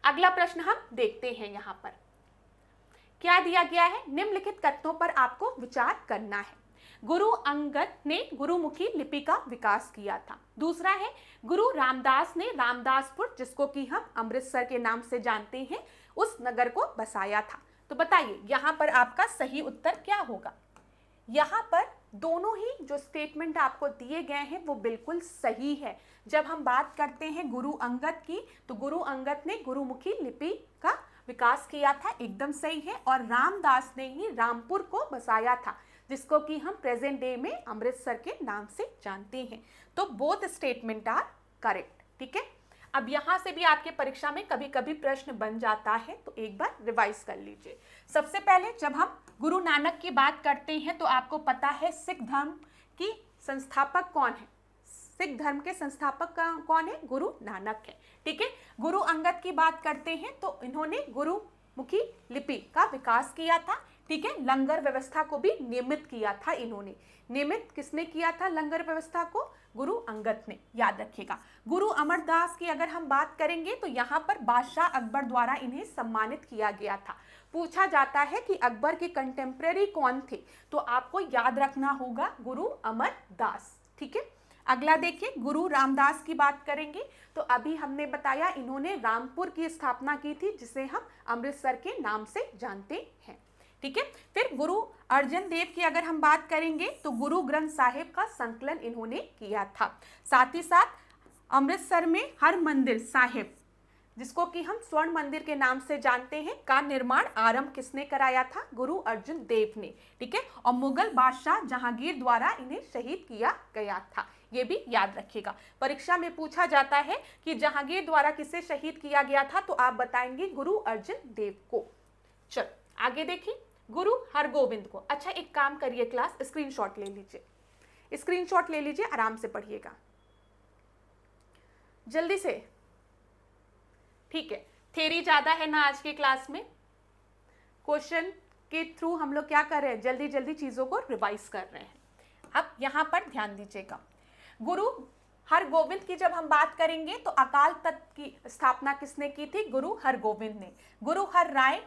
Speaker 1: अगला प्रश्न हम देखते हैं। यहां पर क्या दिया गया है, निम्नलिखित कथनों पर आपको विचार करना है। गुरु अंगद ने गुरुमुखी लिपि का विकास किया था। दूसरा है गुरु रामदास ने रामदासपुर, जिसको कि हम अमृतसर के नाम से जानते हैं, उस नगर को बसाया था। तो बताइए यहां पर आपका सही उत्तर क्या होगा। यहां पर दोनों ही जो स्टेटमेंट आपको दिए गए हैं वो बिल्कुल सही है। जब हम बात करते हैं गुरु अंगद की, तो गुरु अंगद ने गुरुमुखी लिपि का विकास किया था, एकदम सही है। और रामदास ने ही रामपुर को बसाया था, जिसको कि हम प्रेजेंट डे में अमृतसर के नाम से जानते हैं। तो बोथ स्टेटमेंट आर करेक्ट, ठीक है। अब यहां से भी आपके परीक्षा में कभी कभी प्रश्न बन जाता है, तो एक बार रिवाइज कर लीजिए। सबसे पहले जब हम गुरु नानक की बात करते हैं तो आपको पता है सिख धर्म की संस्थापक कौन है, सिख धर्म के संस्थापक कौन है, गुरु नानक है, ठीक है। गुरु अंगद की बात करते हैं तो इन्होंने गुरुमुखी लिपि का विकास किया था, ठीक है। लंगर व्यवस्था को भी नियमित किया था इन्होंने। नियमित किसने किया था लंगर व्यवस्था को, गुरु अंगद ने, याद रखिएगा। गुरु अमरदास की अगर हम बात करेंगे तो यहाँ पर बादशाह अकबर द्वारा इन्हें सम्मानित किया गया था। पूछा जाता है कि अकबर के कंटेम्प्रेरी कौन थे, तो आपको याद रखना होगा गुरु अमरदास, ठीक है। अगला देखिए, गुरु रामदास की बात करेंगे तो अभी हमने बताया इन्होंने रामपुर की स्थापना की थी, जिसे हम अमृतसर के नाम से जानते हैं, ठीक है। फिर गुरु अर्जन देव की अगर हम बात करेंगे तो गुरु ग्रंथ साहिब का संकलन इन्होंने किया था। साथ ही साथ अमृतसर में हर मंदिर साहिब, जिसको कि हम स्वर्ण मंदिर के नाम से जानते हैं, का निर्माण आरंभ किसने कराया था, गुरु अर्जुन देव ने, ठीक है। और मुगल बादशाह जहांगीर द्वारा इन्हें शहीद किया गया था, ये भी याद रखिएगा। परीक्षा में पूछा जाता है कि जहांगीर द्वारा किसे शहीद किया गया था, तो आप बताएंगे गुरु अर्जुन देव को। चलो आगे देखिए, गुरु हरगोविंद को। अच्छा एक काम करिए क्लास, स्क्रीनशॉट ले लीजिए, स्क्रीनशॉट ले लीजिए, आराम से पढ़िएगा जल्दी से, ठीक है। थ्योरी ज्यादा है ना आज के क्लास में, क्वेश्चन के थ्रू हम लोग क्या कर रहे हैं, जल्दी जल्दी चीजों को रिवाइज कर रहे हैं। अब यहां पर ध्यान दीजिएगा, गुरु हरगोविंद की जब हम बात करेंगे तो अकाल तख्त की स्थापना किसने की थी, गुरु हरगोविंद ने। गुरु हर राय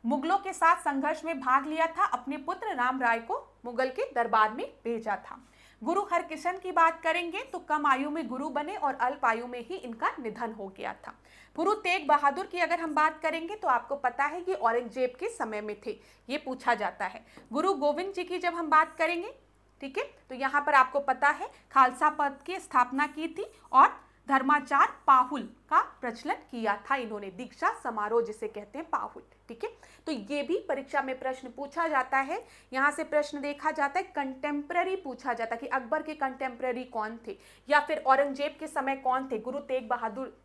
Speaker 1: मुगलों के साथ संघर्ष में भाग लिया था, अपने पुत्र राम राय को मुगल के दरबार में भेजा था। गुरु हरकिशन की बात करेंगे तो कम आयु में गुरु बने और अल्प आयु में ही इनका निधन हो गया था। गुरु तेग बहादुर की अगर हम बात करेंगे तो आपको पता है कि औरंगजेब के समय में थे, ये पूछा जाता है। गुरु गोविंद जी की जब हम बात करेंगे, ठीक है, तो यहाँ पर आपको पता है खालसा पद की स्थापना की थी और धर्माचार पाहुल का प्रचलन किया था इन्होंने, दीक्षा समारोह जिसे कहते हैं पाहुल, ठीक है। तो ये भी परीक्षा में प्रश्न पूछा जाता है। यहाँ से प्रश्न देखा जाता है, कंटेम्प्रेरी पूछा जाता है कि अकबर के कंटेम्प्रेरी कौन थे या फिर औरंगजेब के समय कौन थे, गुरु तेग बहादुर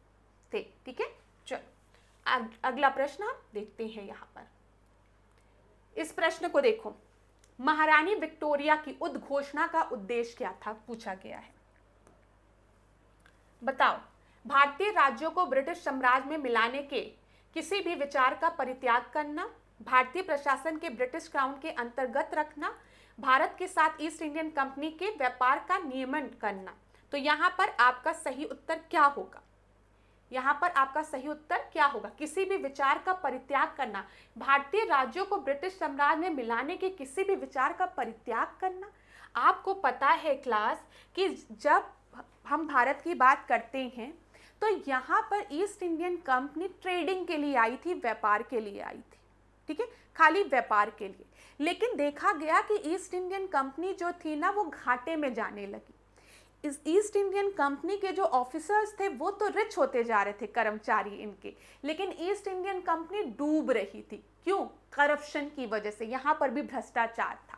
Speaker 1: थे, ठीक है। चलो अगला प्रश्न हम देखते हैं। यहाँ पर इस प्रश्न को देखो, महारानी विक्टोरिया की उद्घोषणा का उद्देश्य क्या था, पूछा गया है। बताओ, भारतीय राज्यों को ब्रिटिश साम्राज्य में मिलाने के किसी भी विचार का परित्याग करना, भारतीय प्रशासन के ब्रिटिश क्राउन के अंतर्गत रखना, भारत के साथ ईस्ट इंडियन कंपनी के व्यापार का नियमन करना। तो यहाँ पर आपका सही उत्तर क्या होगा? यहाँ पर आपका सही उत्तर क्या होगा? किसी भी विचार का परित्याग करना। भारतीय राज्यों को ब्रिटिश साम्राज्य में मिलाने के किसी भी विचार का परित्याग करना। आपको पता है क्लास कि जब हम भारत की बात करते हैं तो यहाँ पर ईस्ट इंडियन कंपनी ट्रेडिंग के लिए आई थी, व्यापार के लिए आई थी, ठीक है, खाली व्यापार के लिए। लेकिन देखा गया कि ईस्ट इंडियन कंपनी जो थी ना वो घाटे में जाने लगी। इस ईस्ट इंडियन कंपनी के जो ऑफिसर्स थे वो तो रिच होते जा रहे थे, कर्मचारी इनके, लेकिन ईस्ट इंडियन कंपनी डूब रही थी। क्यों? करप्शन की वजह से। यहाँ पर भी भ्रष्टाचार था।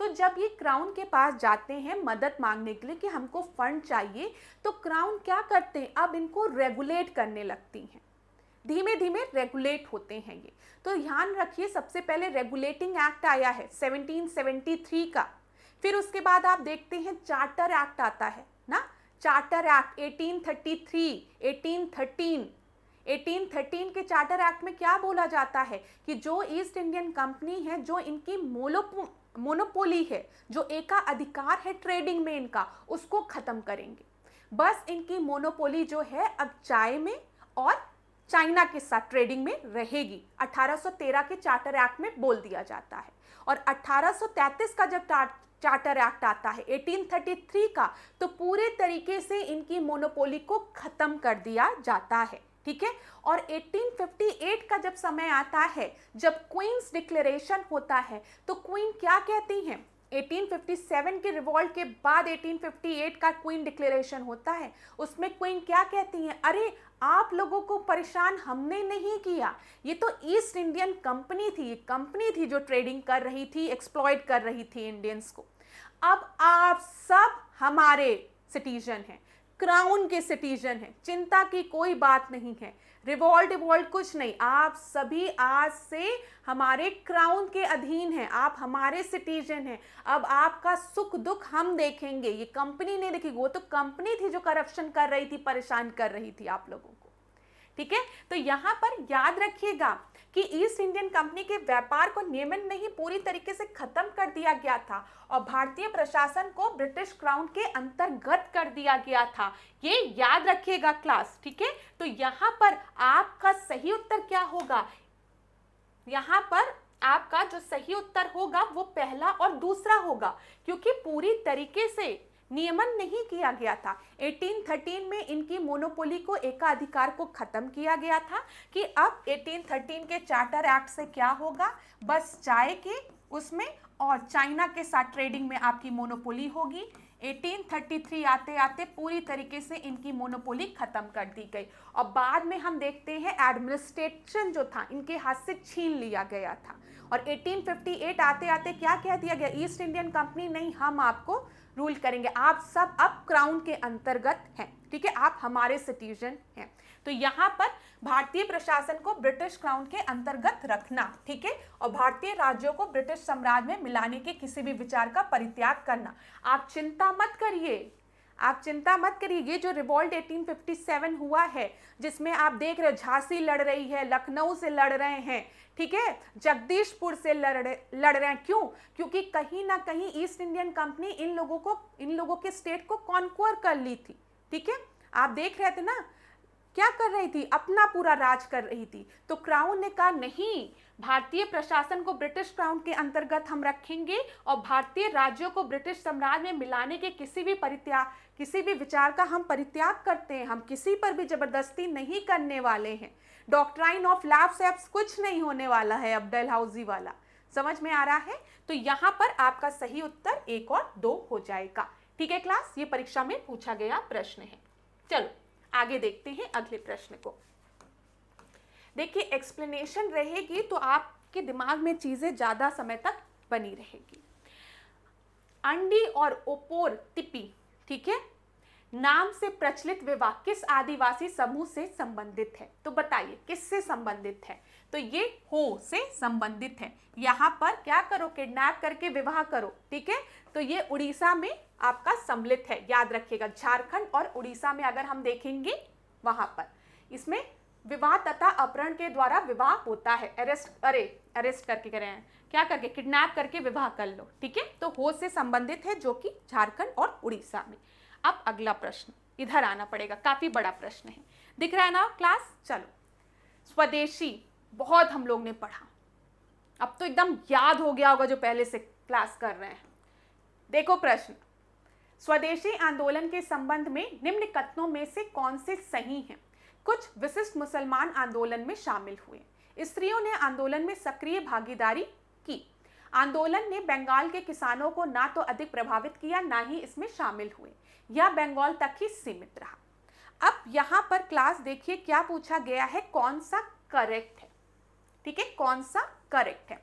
Speaker 1: तो जब ये क्राउन के पास जाते हैं मदद मांगने के लिए कि हमको फंड चाहिए, तो क्राउन क्या करते हैं? अब इनको रेगुलेट करने लगती हैं, धीमे धीमे रेगुलेट होते हैं ये। तो ध्यान रखिए, सबसे पहले रेगुलेटिंग एक्ट आया है 1773 का। फिर उसके बाद आप देखते हैं चार्टर एक्ट आता है ना, चार्टर एक्ट 1833, 1813 के चार्टर एक्ट में क्या बोला जाता है कि जो ईस्ट इंडियन कंपनी है, जो इनकी मोनोपोली है, जो एकाधिकार है ट्रेडिंग में इनका, उसको खत्म करेंगे। बस इनकी मोनोपोली जो है अब चाय में और चाइना के साथ ट्रेडिंग में रहेगी। 1813 के चार्टर एक्ट में बोल दिया जाता है। और 1833 का जब चार्टर एक्ट आता है 1833 का, तो पूरे तरीके से इनकी मोनोपोली को खत्म कर दिया जाता है, ठीक है। और 1858 का जब समय आता है, जब क्वींस डिक्लेरेशन होता है, तो क्वीन क्या कहती हैं? 1857 के रिवॉल्ट के बाद 1858 का क्वीन डिक्लेरेशन होता है। उसमें क्वीन क्या कहती हैं? अरे आप लोगों को परेशान हमने नहीं किया, ये तो ईस्ट इंडियन कंपनी थी, ये कंपनी थी जो ट्रेडिंग कर रही थी, एक्सप्लॉइट कर रही थी इंडियंस को। अब आप सब हमारे सिटीजन हैं, क्राउन के सिटीजन हैं, चिंता की कोई बात नहीं है, रिवॉल्ट कुछ नहीं, आप सभी आज से हमारे क्राउन के अधीन हैं, आप हमारे सिटीजन हैं। अब आपका सुख दुख हम देखेंगे, ये कंपनी नहीं देखेगी। वो तो कंपनी थी जो करप्शन कर रही थी, परेशान कर रही थी आप लोगों को, ठीक है। तो यहाँ पर याद रखिएगा कि ईस्ट इंडियन कंपनी के व्यापार को नियमन नहीं, पूरी तरीके से खत्म कर दिया गया था और भारतीय प्रशासन को ब्रिटिश क्राउन के अंतर्गत कर दिया गया था। ये याद रखिएगा क्लास, ठीक है। तो यहाँ पर आपका सही उत्तर क्या होगा? यहाँ पर आपका जो सही उत्तर होगा वो पहला और दूसरा होगा, क्योंकि पूरी तरीके से नियमन नहीं किया गया था। 1813 में इनकी मोनोपोली को, एकाधिकार को खत्म किया गया था कि अब 1813 के चार्टर एक्ट से क्या होगा? बस चाय के उसमें और चाइना के साथ ट्रेडिंग में आपकी मोनोपोली होगी। 1833 आते आते पूरी तरीके से इनकी मोनोपोली खत्म कर दी गई और बाद में हम देखते हैं एडमिनिस्ट्रेशन जो था इनके हाथ से छीन लिया गया था। और 1858 आते आते क्या कह दिया गया? ईस्ट इंडियन कंपनी नहीं, हम आपको रूल करेंगे, आप सब अब क्राउन के अंतर्गत हैं, ठीक है, आप हमारे सिटीजन हैं। तो यहाँ पर भारतीय प्रशासन को ब्रिटिश क्राउन के अंतर्गत रखना, ठीक है, और भारतीय राज्यों को ब्रिटिश साम्राज्य में मिलाने के किसी भी विचार का परित्याग करना। आप चिंता मत करिए, आप चिंता मत करिए। ये जो रिवॉल्ट 1857 हुआ है, जिसमें आप देख रहे हो झांसी लड़ रही है, लखनऊ से लड़ रहे हैं, ठीक है, जगदीशपुर से लड़ रहे हैं। क्यों? क्योंकि कहीं ना कहीं ईस्ट इंडियन कंपनी इन लोगों के स्टेट को कॉन्क्वर कर ली थी, ठीक है। आप देख रहे थे ना, क्या कर रही थी? अपना पूरा राज कर रही थी। तो क्राउन ने कहा नहीं, भारतीय प्रशासन को ब्रिटिश क्राउन के अंतर्गत हम रखेंगे और भारतीय राज्यों को ब्रिटिश साम्राज्य में मिलाने के किसी भी विचार का हम परित्याग करते हैं। हम किसी पर भी जबरदस्ती नहीं करने वाले हैं। डॉक्ट्राइन ऑफ लैप्स कुछ नहीं होने वाला है अब डलहौजी वाला। समझ में आ रहा है? तो यहाँ पर आपका सही उत्तर 1 और 2 हो जाएगा, ठीक है क्लास। ये परीक्षा में पूछा गया प्रश्न है। चलो आगे देखते हैं अगले प्रश्न को। देखिए एक्सप्लेनेशन रहेगी तो आपके दिमाग में चीजें ज्यादा समय तक बनी रहेगी। अंडी और ओपोर तिपी, ठीक है, नाम से प्रचलित विवाह किस आदिवासी समूह से संबंधित है? तो बताइए किससे संबंधित है? तो ये हो से संबंधित है। यहाँ पर क्या करो? किडनैप करके विवाह करो, ठीक है। तो ये उड़ीसा में आपका सम्मिलित है, याद रखिएगा। झारखंड और उड़ीसा में अगर हम देखेंगे वहां पर इसमें विवाह तथा अपहरण के द्वारा विवाह होता है। अरेस्ट करके कह रहे हैं, क्या करके, किडनैप करके विवाह कर लो, ठीक है। तो हो से संबंधित है, जो कि झारखंड और उड़ीसा में। अब अगला प्रश्न, इधर आना पड़ेगा, काफी बड़ा प्रश्न है, दिख रहा है ना क्लास। चलो, स्वदेशी बहुत हम लोग ने पढ़ा, अब तो एकदम याद हो गया होगा जो पहले से क्लास कर रहे हैं। देखो प्रश्न, स्वदेशी आंदोलन के संबंध में निम्न कथनों में से कौन से सही हैं? कुछ विशिष्ट मुसलमान आंदोलन में शामिल हुए। स्त्रियों ने आंदोलन में सक्रिय भागीदारी की। आंदोलन ने बंगाल के किसानों को ना तो अधिक प्रभावित किया, ना ही इसमें शामिल हुए। यह बंगाल तक ही सीमित रहा। अब यहां पर क्लास देखिए क्या पूछा गया है, कौन सा करेक्ट है, ठीक है, कौन सा करेक्ट है।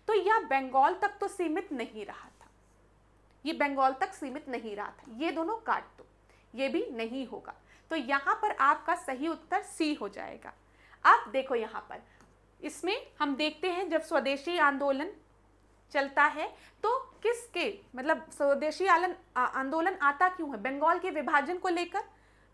Speaker 1: तो यह बंगाल तक तो सीमित नहीं रहा था, ये बंगाल तक सीमित नहीं रहा था, ये दोनों काट दो, ये भी नहीं होगा। तो यहां पर आपका सही उत्तर सी हो जाएगा। अब देखो यहां पर, इसमें हम देखते हैं जब स्वदेशी आंदोलन चलता है तो किसके, मतलब स्वदेशी आंदोलन आता क्यों है? बंगाल के विभाजन को लेकर।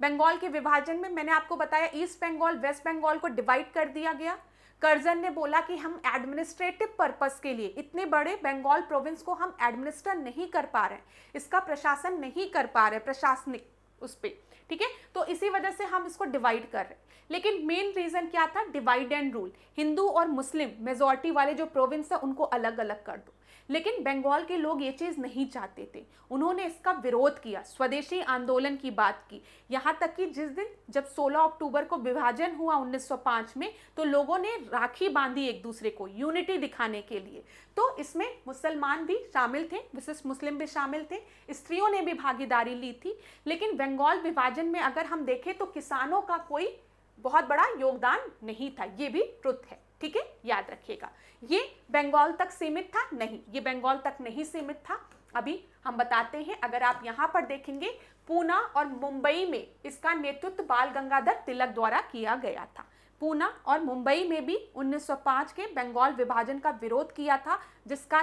Speaker 1: बंगाल के विभाजन में मैंने आपको बताया ईस्ट बंगाल वेस्ट बंगाल को डिवाइड कर दिया गया। कर्जन ने बोला कि हम एडमिनिस्ट्रेटिव पर्पस के लिए इतने बड़े बंगाल प्रोविंस को हम एडमिनिस्टर नहीं कर पा रहे हैं, इसका प्रशासन नहीं कर पा रहे, प्रशासनिक उस पर, ठीक है। तो इसी वजह से हम इसको डिवाइड कर रहे हैं। लेकिन मेन रीजन क्या था? डिवाइड एंड रूल, हिंदू और मुस्लिम मेजॉरिटी वाले जो प्रोविंस है उनको अलग अलग कर दो। लेकिन बंगाल के लोग ये चीज नहीं चाहते थे, उन्होंने इसका विरोध किया, स्वदेशी आंदोलन की बात की। यहाँ तक कि जिस दिन जब 16 अक्टूबर को विभाजन हुआ 1905 में, तो लोगों ने राखी बांधी एक दूसरे को यूनिटी दिखाने के लिए। तो इसमें मुसलमान भी शामिल थे, विशिष्ट मुस्लिम भी शामिल थे, स्त्रियों ने भी भागीदारी ली थी। लेकिन बंगाल विभाजन में अगर हम देखें तो किसानों का कोई बहुत बड़ा योगदान नहीं था, ये भी ट्रुथ है, ठीक है, याद रखिएगा। ये बंगाल तक सीमित था? नहीं, ये बंगाल तक नहीं सीमित था। अभी हम बताते हैं, अगर आप यहाँ पर देखेंगे पूना और मुंबई में इसका नेतृत्व बाल गंगाधर तिलक द्वारा किया गया था। पूना और मुंबई में भी 1905 के बंगाल विभाजन का विरोध किया था, जिसका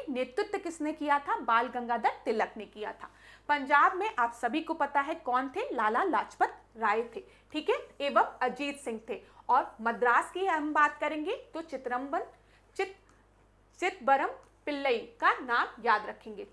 Speaker 1: नेतृत्व किसने किया था? बाल गंगाधर तिलक ने किया था। पंजाब में आप सभी को पता है कौन थे? लाला लाजपत राय थे, ठीक है, एवं अजीत सिंह थे। और मद्रास की हम बात करेंगे तो चिदंबरम पिल्लई का नाम याद रखेंगे,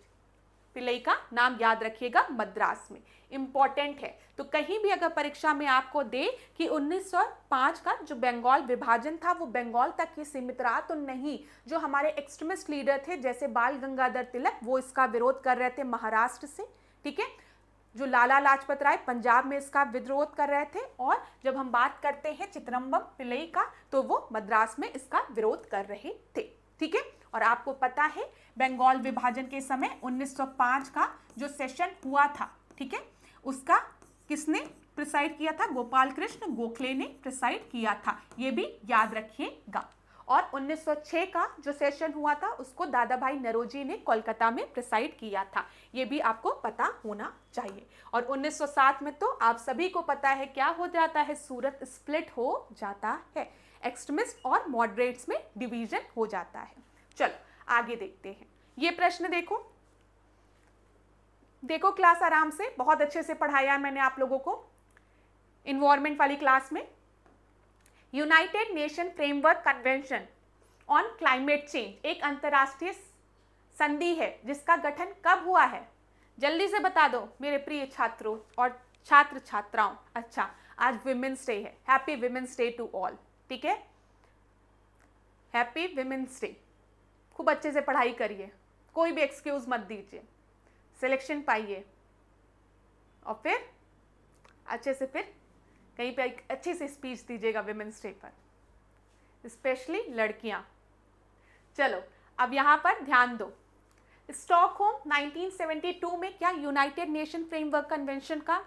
Speaker 1: पिल्लई का नाम याद रखिएगा, मद्रास में इंपॉर्टेंट है। तो कहीं भी अगर परीक्षा में आपको दे कि 1905 का जो बंगाल विभाजन था वो बंगाल तक ही सीमित रहा, तो नहीं, जो हमारे एक्सट्रीमिस्ट लीडर थे जैसे बाल गंगाधर तिलक, वो इसका विरोध कर रहे थे महाराष्ट्र से, ठीक है। जो लाला लाजपत राय पंजाब में इसका विरोध कर रहे थे, और जब हम बात करते हैं चिदंबरम पिल्लई का, तो वो मद्रास में इसका विरोध कर रहे थे, ठीक है। और आपको पता है बंगाल विभाजन के समय 1905 का जो सेशन हुआ था, ठीक है, उसका किसने प्रिसाइड किया था? गोपाल कृष्ण गोखले ने प्रिसाइड किया था, ये भी याद रखिएगा। और 1906 का जो सेशन हुआ था उसको दादा भाई नौरोजी ने कोलकाता में प्रिसाइड किया था, ये भी आपको पता होना चाहिए। और 1907 में तो आप सभी को पता है क्या हो जाता है? सूरत स्प्लिट हो जाता है, एक्सट्रीमिस्ट और मॉडरेट्स में डिवीजन हो जाता है। चलो आगे देखते हैं, ये प्रश्न देखो क्लास आराम से, बहुत अच्छे से पढ़ाया है मैंने आप लोगों को इन्वायरमेंट वाली क्लास में। United nation framework convention on climate change एक अंतर्राष्ट्रीय संधि है जिसका गठन कब हुआ है? जल्दी से बता दो मेरे प्रिय छात्रों और छात्र छात्राओं। अच्छा, आज विमेंस डे है, happy women's day to all, ठीक है, हैप्पी विमेंस डे। खूब अच्छे से पढ़ाई करिए, कोई भी एक्सक्यूज मत दीजिए, सिलेक्शन पाइए, और फिर अच्छे से फिर कहीं पे अच्छी सी स्पीच दीजिएगा विमेंस डे पर, स्पेशली लड़कियां। चलो अब यहां पर ध्यान दो, स्टॉकहोम 1972 में क्या यूनाइटेड नेशन फ्रेमवर्क कन्वेंशन का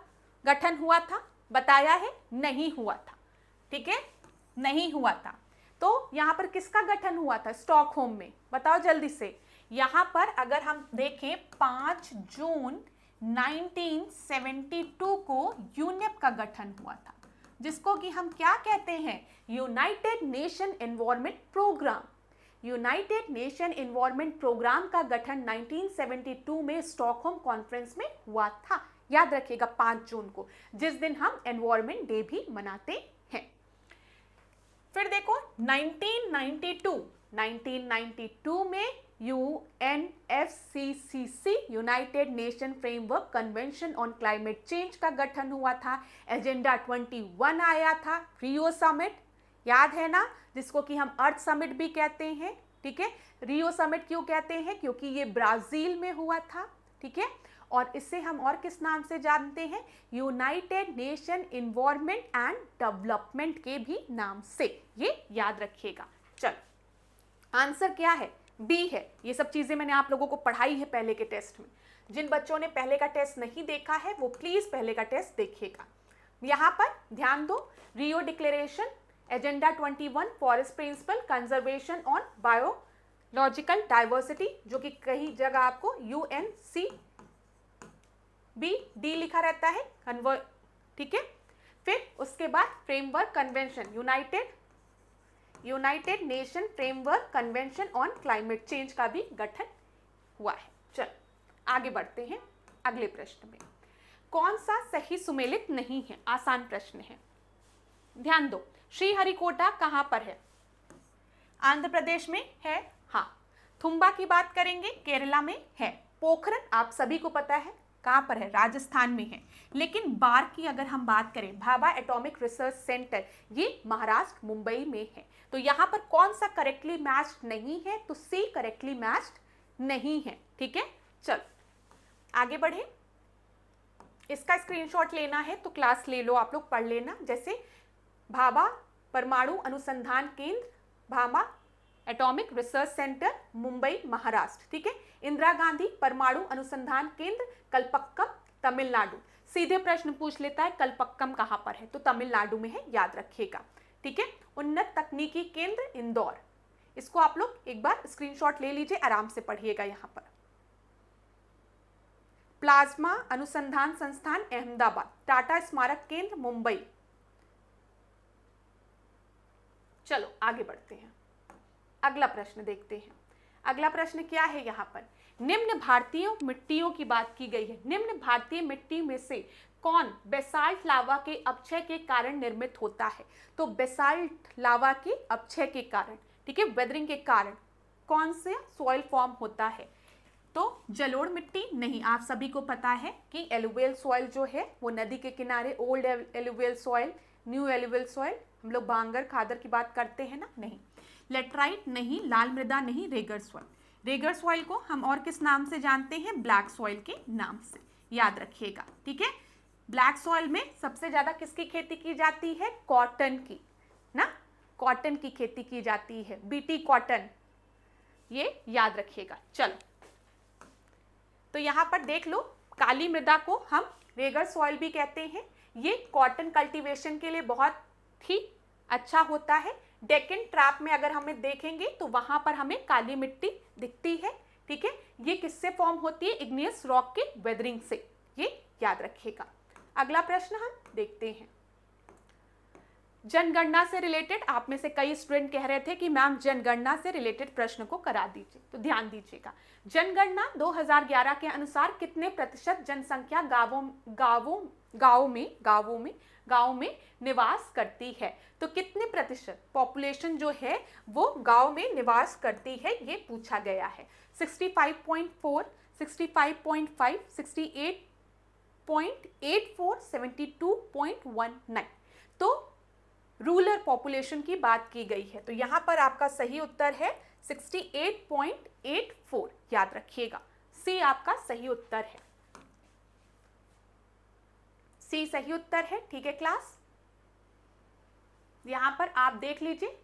Speaker 1: गठन हुआ था? बताया है नहीं हुआ था, ठीक है, नहीं हुआ था। तो यहां पर किसका गठन हुआ था स्टॉकहोम में? बताओ जल्दी से। यहां पर अगर हम देखें 5 जून 1972 को यूनेप का गठन हुआ था, जिसको कि हम क्या कहते हैं? United Nation Environment Programme. United Nation Environment Programme का गठन 1972 में स्टॉकहोम कॉन्फ्रेंस में हुआ था, याद रखिएगा 5 जून को, जिस दिन हम एनवायरनमेंट डे भी मनाते फिर देखो 1992 में UNFCCC United nation framework convention on climate change का गठन हुआ था। एजेंडा 21 आया था। रियो समिट याद है ना, जिसको कि हम अर्थ समिट भी कहते हैं, ठीक है। रियो समिट क्यों कहते हैं, क्योंकि ये ब्राजील में हुआ था, ठीक है। और इसे हम और किस नाम से जानते हैं, United nation environment and development के भी नाम से, ये याद रखिएगा। चल आंसर क्या है, बी है। ये सब चीजें मैंने आप लोगों को पढ़ाई है पहले के टेस्ट में। जिन बच्चों ने पहले का टेस्ट नहीं देखा है वो प्लीज पहले का टेस्ट देखिएगा। यहाँ पर ध्यान दो, Rio declaration, agenda 21, forest principle, conservation on biological diversity, जो कि कई जगह आपको UNCBD लिखा रहता है, ठीक है। फिर उसके बाद framework convention, United nation framework convention on climate change का भी गठन हुआ है। चल आगे बढ़ते हैं अगले प्रश्न में। कौन सा सही सुमेलित नहीं है, आसान प्रश्न है, ध्यान दो। श्रीहरिकोटा कहां पर है, आंध्र प्रदेश में है, हाँ। थुम्बा की बात करेंगे, केरला में है। पोखरन आप सभी को पता है कहां पर है, राजस्थान में है। लेकिन बार की अगर हम बात करें, भाभा एटॉमिक रिसर्च सेंटर, ये महाराष्ट्र मुंबई में है। तो यहां पर कौन सा करेक्टली मैच्ड नहीं है, तो सी करेक्टली मैच्ड नहीं है, ठीक है। चल आगे बढ़े। इसका स्क्रीनशॉट लेना है तो क्लास ले लो, आप लोग पढ़ लेना। जैसे भाभा परमाणु अनुसंधान केंद्र, Bhabha atomic research centre, Mumbai Maharashtra, ठीक है। इंदिरा गांधी परमाणु अनुसंधान केंद्र, कलपक्कम तमिलनाडु। सीधे प्रश्न पूछ लेता है कलपक्कम कहां पर है, तो तमिलनाडु में है, याद रखिएगा, ठीक है। उन्नत तकनीकी केंद्र इंदौर, इसको आप लोग एक बार स्क्रीनशॉट ले लीजिए, आराम से पढ़िएगा। यहां पर प्लाज्मा अनुसंधान संस्थान अहमदाबाद, टाटा स्मारक केंद्र मुंबई। चलो आगे बढ़ते हैं, अगला प्रश्न देखते हैं। अगला प्रश्न क्या है, यहाँ पर निम्न भारतीय मिट्टियों की बात की गई है। निम्न भारतीय मिट्टी में से कौन बेसाल्ट लावा के अपक्षय के कारण निर्मित होता है, तो बेसाल्ट लावा के अपक्षय के कारण, ठीक है, वेदरिंग के कारण कौन से सॉइल फॉर्म होता है, तो जलोढ़ मिट्टी नहीं। आप सभी को पता है कि एलुवियल सॉइल जो है वो नदी के किनारे, old alluvial soil, new alluvial soil, हम लोग बांगर खादर की बात करते हैं ना, नहीं। लेटराइट नहीं, लाल मृदा नहीं, रेगर सॉइल। रेगर सॉइल को हम और किस नाम से जानते हैं, ब्लैक सॉइल के नाम से, याद रखिएगा, ठीक है। ब्लैक सॉइल में सबसे ज्यादा किसकी खेती की जाती है, कॉटन की ना, कॉटन की खेती की जाती है, बीटी कॉटन, ये याद रखिएगा। चलो तो यहां पर देख लो, काली मृदा को हम रेगर सॉइल भी कहते हैं। ये कॉटन कल्टीवेशन के लिए बहुत ही अच्छा होता है। डेक्कन ट्रैप में अगर हमें देखेंगे तो वहां पर हमें काली मिट्टी दिखती है, ठीक है। ये किससे फॉर्म होती है, इग्नियस रॉक के वेदरिंग से, ये याद रखिएगा। अगला प्रश्न हम देखते हैं, जनगणना से रिलेटेड। आप में से कई स्टूडेंट कह रहे थे कि मैम जनगणना से रिलेटेड प्रश्न को करा दीजिए, तो ध्यान दीजिएगा। जनगणना 2011 के अनुसार कितने प्रतिशत जनसंख्या गांवों में निवास करती है, तो कितने प्रतिशत पॉपुलेशन जो है वो गांव में निवास करती है, ये पूछा गया है। 65.4, 65.5, 68.84, 72.19। तो रूरल पॉपुलेशन की बात की गई है, तो यहां पर आपका सही उत्तर है 68.84, याद रखिएगा। सी आपका सही उत्तर है, सी सही उत्तर है, ठीक है क्लास। यहां पर आप देख लीजिए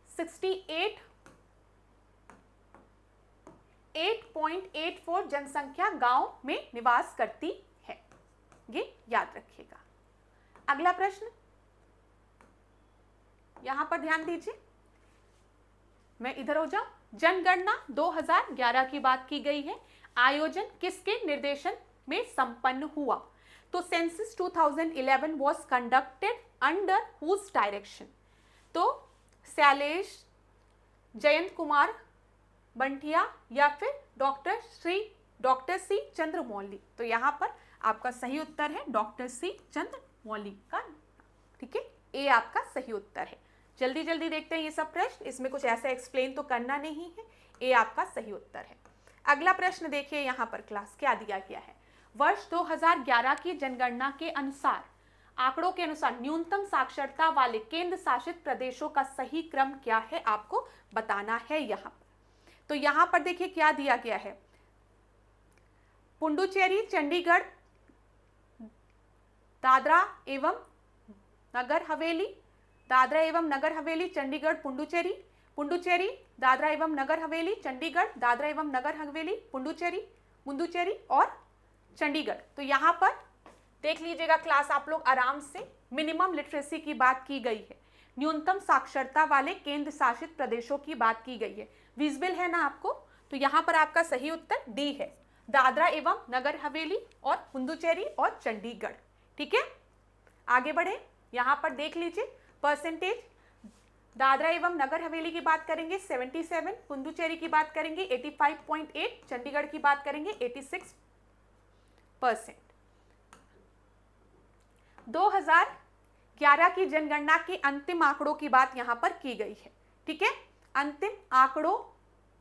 Speaker 1: 68.84 जनसंख्या गांव में निवास करती है, ये याद रखिएगा। अगला प्रश्न, यहां पर ध्यान दीजिए, मैं इधर हो जाऊं। जनगणना 2011 की बात की गई है, आयोजन किसके निर्देशन में संपन्न हुआ, तो census 2011 was conducted under whose direction, तो शैलेश, जयंत कुमार बंटिया या फिर डॉक्टर सी चंद्रमौली। तो यहां पर आपका सही उत्तर है डॉक्टर सी चंद्रमौली का, ठीक है, ए आपका सही उत्तर है। जल्दी जल्दी देखते हैं ये सब प्रश्न, इसमें कुछ ऐसा एक्सप्लेन तो करना नहीं है। ए आपका सही उत्तर है। अगला प्रश्न देखिए यहाँ पर क्लास क्या दिया गया है। वर्ष 2011 की जनगणना के अनुसार, आंकड़ों के अनुसार न्यूनतम साक्षरता वाले केंद्र शासित प्रदेशों का सही क्रम क्या है, आपको बताना है यहाँ पर। तो यहाँ पर देखिए क्या दिया गया है। पुडुचेरी, चंडीगढ़, दादरा एवं नगर हवेली, दादरा एवं नगर हवेली, चंडीगढ़, पुडुचेरी, पुडुचेरी, दादरा एवं नगर हवेली, चंडीगढ़, दादरा एवं नगर हवेली, पुडुचेरी, पुडुचेरी और चंडीगढ़। तो यहाँ पर देख लीजिएगा क्लास, आप लोग आराम से, मिनिमम लिटरेसी की बात की गई है, न्यूनतम साक्षरता वाले केंद्र शासित प्रदेशों की बात की गई है। विजिबल है ना आपको? तो यहाँ पर आपका सही उत्तर डी है, दादरा एवं नगर हवेली और पुडुचेरी और चंडीगढ़। ठीक है, आगे बढ़े। यहाँ पर देख लीजिए परसेंटेज, दादरा एवं नगर हवेली की बात करेंगे 77, पुडुचेरी की बात करेंगे 85.8, चंडीगढ़ की बात करेंगे 86%। 2011 की जनगणना के अंतिम आंकड़ों की बात यहाँ पर की गई है। ठीक है, अंतिम आंकड़ों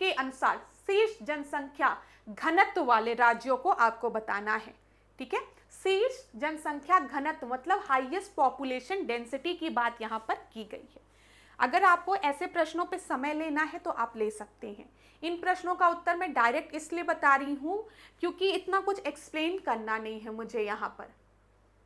Speaker 1: के अनुसार शीर्ष जनसंख्या घनत्व वाले राज्यों को आपको बताना है। ठीक है, शीर्ष जनसंख्या घनत्व मतलब हाईएस्ट पॉपुलेशन डेंसिटी की बात यहाँ पर की गई है। अगर आपको ऐसे प्रश्नों पे समय लेना है तो आप ले सकते हैं। इन प्रश्नों का उत्तर मैं डायरेक्ट इसलिए बता रही हूँ क्योंकि इतना कुछ एक्सप्लेन करना नहीं है मुझे यहाँ पर।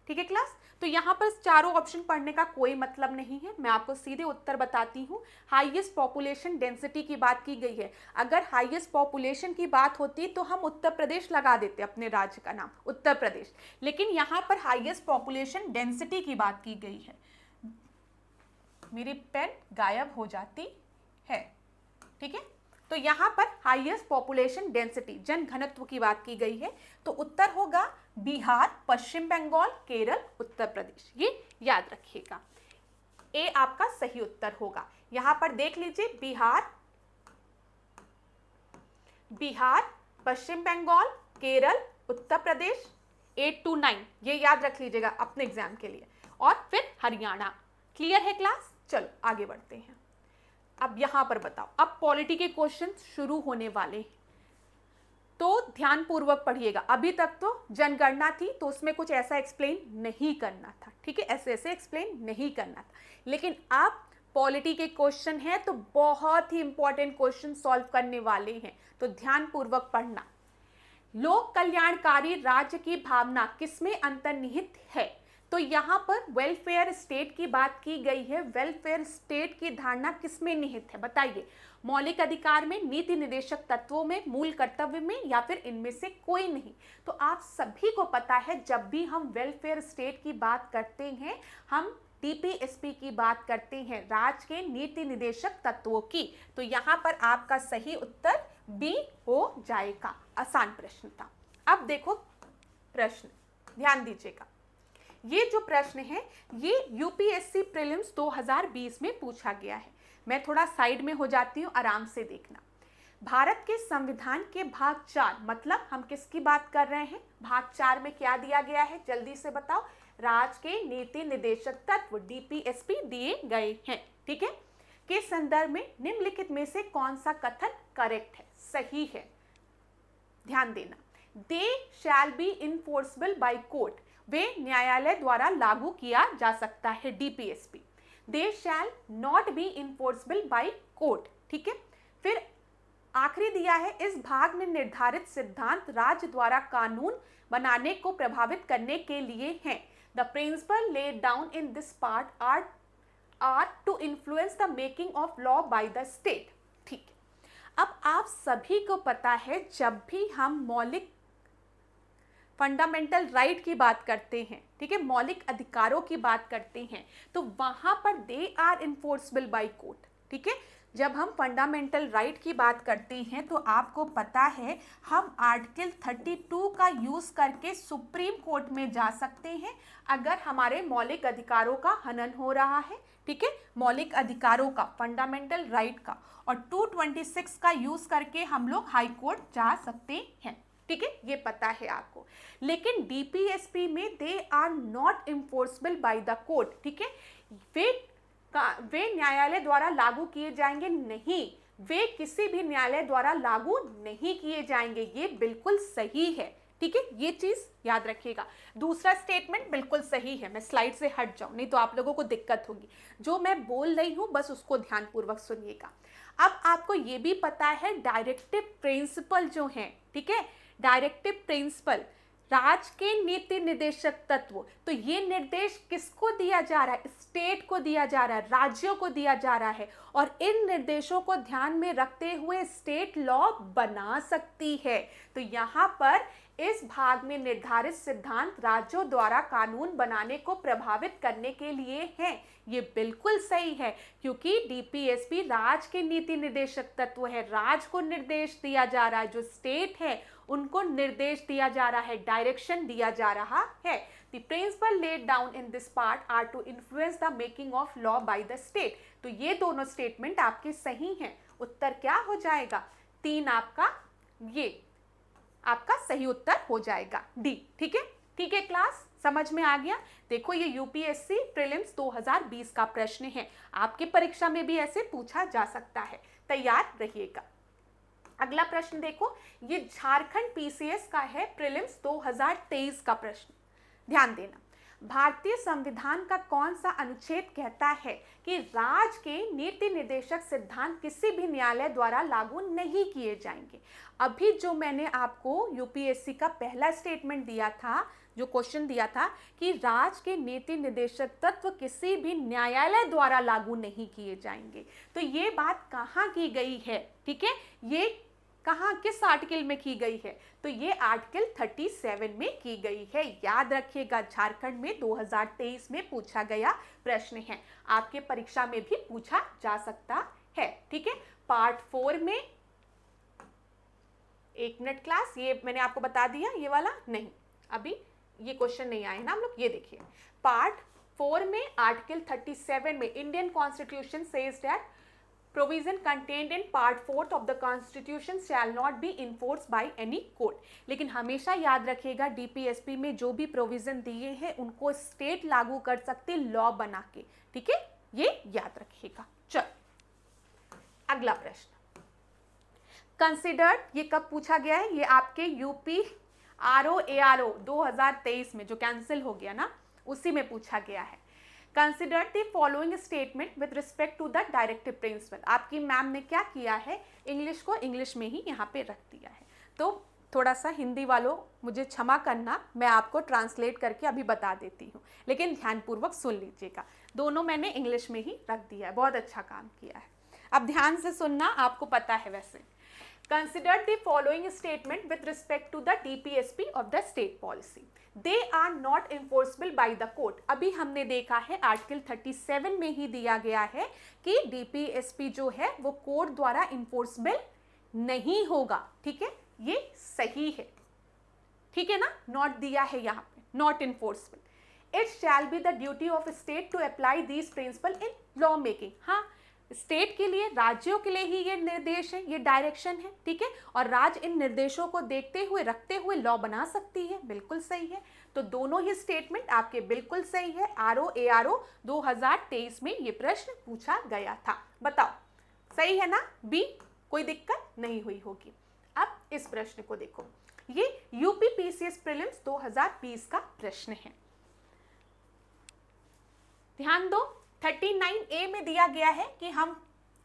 Speaker 1: ठीक है क्लास, तो यहाँ पर चारों ऑप्शन पढ़ने का कोई मतलब नहीं है, मैं आपको सीधे उत्तर बताती हूँ। हाईएस्ट पॉपुलेशन डेंसिटी की बात की गई है। अगर हाईएस्ट पॉपुलेशन की बात होती तो हम उत्तर प्रदेश लगा देते अपने राज्य का नाम उत्तर प्रदेश, लेकिन यहाँ पर हाईएस्ट पॉपुलेशन डेंसिटी की बात की गई है। मेरी पेन गायब हो जाती है। ठीक है, तो यहाँ पर हाईएस्ट पॉपुलेशन डेंसिटी जन घनत्व की बात की गई है। तो उत्तर होगा बिहार, पश्चिम बंगाल, केरल, उत्तर प्रदेश। ये याद रखिएगा, ए आपका सही उत्तर होगा। यहाँ पर देख लीजिए बिहार, पश्चिम बंगाल, केरल, उत्तर प्रदेश 8 to 9, ये याद रख लीजिएगा अपने एग्जाम के लिए, और फिर हरियाणा। क्लियर है क्लास? चलो आगे बढ़ते हैं। अब यहां पर बताओ, अब पॉलिटी के क्वेश्चन शुरू होने वाले हैं, तो ध्यान पूर्वक पढ़िएगा। अभी तक तो जनगणना थी तो उसमें कुछ ऐसा एक्सप्लेन नहीं करना था। ठीक है, ऐसे ऐसे एक्सप्लेन नहीं करना था, लेकिन अब पॉलिटी के क्वेश्चन है तो बहुत ही इंपॉर्टेंट क्वेश्चन सॉल्व करने वाले हैं, तो ध्यान पूर्वक पढ़ना। लोक कल्याणकारी राज्य की भावना किसमें अंतर्निहित है? तो यहाँ पर वेलफेयर स्टेट की बात की गई है। वेलफेयर स्टेट की धारणा किसमें निहित है बताइए? मौलिक अधिकार में, नीति निर्देशक तत्वों में, मूल कर्तव्य में, या फिर इनमें से कोई नहीं? तो आप सभी को पता है जब भी हम वेलफेयर स्टेट की बात करते हैं हम डीपीएसपी की बात करते हैं, राज्य के नीति निर्देशक तत्वों की। तो यहाँ पर आपका सही उत्तर बी हो जाएगा। आसान प्रश्न था। अब देखो प्रश्न, ध्यान दीजिएगा। ये जो प्रश्न है ये यूपीएससी प्रीलिम्स 2020 में पूछा गया है। मैं थोड़ा साइड में हो जाती हूँ, आराम से देखना। भारत के संविधान के भाग 4, मतलब हम किसकी बात कर रहे हैं? भाग 4 में क्या दिया गया है जल्दी से बताओ? राज्य के नीति निर्देशक तत्व डीपीएसपी दिए गए हैं। ठीक है, के संदर्भ में निम्नलिखित में से कौन सा कथन करेक्ट है, सही है? ध्यान देना। They shall be enforceable by court, वे न्यायालय द्वारा लागू किया जा सकता है DPSP. They shall not be enforceable by court. ठीक है, फिर आखिरी दिया है, इस भाग में निर्धारित सिद्धांत राज्य द्वारा कानून बनाने को प्रभावित करने के लिए हैं। The principle laid down in this part are to influence the making of law by the state. ठीक है, अब आप सभी को पता है जब भी हम मौलिक फंडामेंटल राइट की बात करते हैं, ठीक है, मौलिक अधिकारों की बात करते हैं, तो वहां पर they are enforceable by court. ठीक है, जब हम फंडामेंटल राइट की बात करते हैं तो आपको पता है हम आर्टिकल 32 का यूज करके सुप्रीम कोर्ट में जा सकते हैं अगर हमारे मौलिक अधिकारों का हनन हो रहा है। ठीक है, मौलिक अधिकारों का, फंडामेंटल राइट का, और 226 का यूज करके हम लोग हाई कोर्ट जा सकते हैं। ठीक है, ये पता है आपको। लेकिन डीपीएसपी में they are not enforceable by the court. ठीक है, वे वे न्यायालय द्वारा लागू किए जाएंगे नहीं, वे किसी भी न्यायालय द्वारा लागू नहीं किए जाएंगे। ये बिल्कुल सही है, ठीक है, ये चीज याद रखिएगा। दूसरा स्टेटमेंट बिल्कुल सही है। मैं स्लाइड से हट जाऊं नहीं तो आप लोगों को दिक्कत होगी। जो मैं बोल रही हूं बस उसको ध्यानपूर्वक सुनिएगा। अब आपको ये भी पता है डायरेक्टिव प्रिंसिपल जो है, ठीक है, डायरेक्टिव प्रिंसिपल राज्य के नीति निर्देशक तत्व, तो ये निर्देश किसको दिया जा रहा है? स्टेट को दिया जा रहा है, राज्यों को दिया जा रहा है। और इन निर्देशों को ध्यान में रखते हुए स्टेट लॉ बना सकती है। तो यहाँ पर इस भाग में निर्धारित सिद्धांत राज्यों द्वारा कानून बनाने को प्रभावित करने के लिए हैं। ये बिल्कुल सही है, क्योंकि डीपीएसपी राज्य के नीति निर्देशक तत्व है, राज्य को निर्देश दिया जा रहा है, जो स्टेट है उनको निर्देश दिया जा रहा है, डायरेक्शन दिया जा रहा है। The principle laid down in this part are to influence the making of law by the state। तो ये दोनों स्टेटमेंट आपके सही हैं। उत्तर क्या हो जाएगा? 3 आपका सही उत्तर हो जाएगा, डी। ठीक है, ठीक है क्लास, समझ में आ गया? देखो ये यूपीएससी प्रीलिम्स 2020 का प्रश्न है, आपके परीक्षा में भी ऐसे पूछा जा सकता है, तैयार रहिएगा। अगला प्रश्न देखो, ये झारखंड पीसीएस का है, प्रीलिम्स 2023 का प्रश्न। ध्यान देना, भारतीय संविधान का कौन सा अनुच्छेद कहता है कि राज्य के नीति निर्देशक सिद्धांत किसी भी न्यायालय द्वारा लागू नहीं किए जाएंगे? अभी जो मैंने आपको यूपीएससी का पहला स्टेटमेंट दिया था, जो क्वेश्चन दिया था कि राज्य के नीति निर्देशक तत्व किसी भी न्यायालय द्वारा लागू नहीं किए जाएंगे, तो ये बात कहाँ की गई है? ठीक है, ये कहाँ, किस आर्टिकल में की गई है? तो ये आर्टिकल 37 में की गई है। याद रखिएगा, झारखंड में 2023 में पूछा गया प्रश्न है, आपके परीक्षा में भी पूछा जा सकता है। ठीक है, पार्ट 4 में, एक मिनट क्लास, ये मैंने आपको बता दिया, ये वाला नहीं, अभी ये क्वेश्चन नहीं आए ना हम लोग। ये देखिए पार्ट 4 में आर्टिकल 37 में Indian constitution says that provision contained in part 4th of the constitution shall not be enforced by any court। लेकिन हमेशा याद रखिएगा डीपीएसपी में जो भी प्रोविजन दिए हैं उनको स्टेट लागू कर सकते लॉ बना के। ठीक है, ये याद रखिएगा। चल अगला प्रश्न, कंसिडर्ड, ये कब पूछा गया है? ये आपके यूपी आरओ 2023 में जो कैंसिल हो गया ना, उसी में पूछा गया है। Consider the following statement with respect to the directive principle. आपकी मैम ने क्या किया है, इंग्लिश को इंग्लिश में ही यहाँ पे रख दिया है, तो थोड़ा सा हिंदी वालों मुझे क्षमा करना, मैं आपको ट्रांसलेट करके अभी बता देती हूँ, लेकिन ध्यानपूर्वक सुन लीजिएगा। दोनों मैंने इंग्लिश में ही रख दिया है, बहुत अच्छा काम किया है। अब ध्यान से सुनना, आपको पता है वैसे। Consider the following statement with respect to the DPSP of the state policy. They are not enforceable by the court। अभी हमने देखा है आर्टिकल 37 में ही दिया गया है कि DPSP जो है वो कोर्ट द्वारा इन्फोर्सेबल नहीं होगा। ठीक है, ये सही है, ठीक है ना, नॉट दिया है यहाँ पे, not enforceable. It shall be the duty of state to apply these principle in law making. हाँ, स्टेट के लिए, राज्यों के लिए ही ये निर्देश है, ये डायरेक्शन है। ठीक है, और राज्य इन निर्देशों को देखते हुए, रखते हुए लॉ बना सकती है। बिल्कुल सही है, तो दोनों ही स्टेटमेंट आपके बिल्कुल सही है। आरओ 2023 में ये प्रश्न पूछा गया था। बताओ सही है ना? बी, कोई दिक्कत नहीं हुई होगी। अब इस प्रश्न को देखो, ये यूपी पीसीएस प्रीलिम्स 2020 का प्रश्न है। ध्यान दो, 39A में दिया गया है कि हम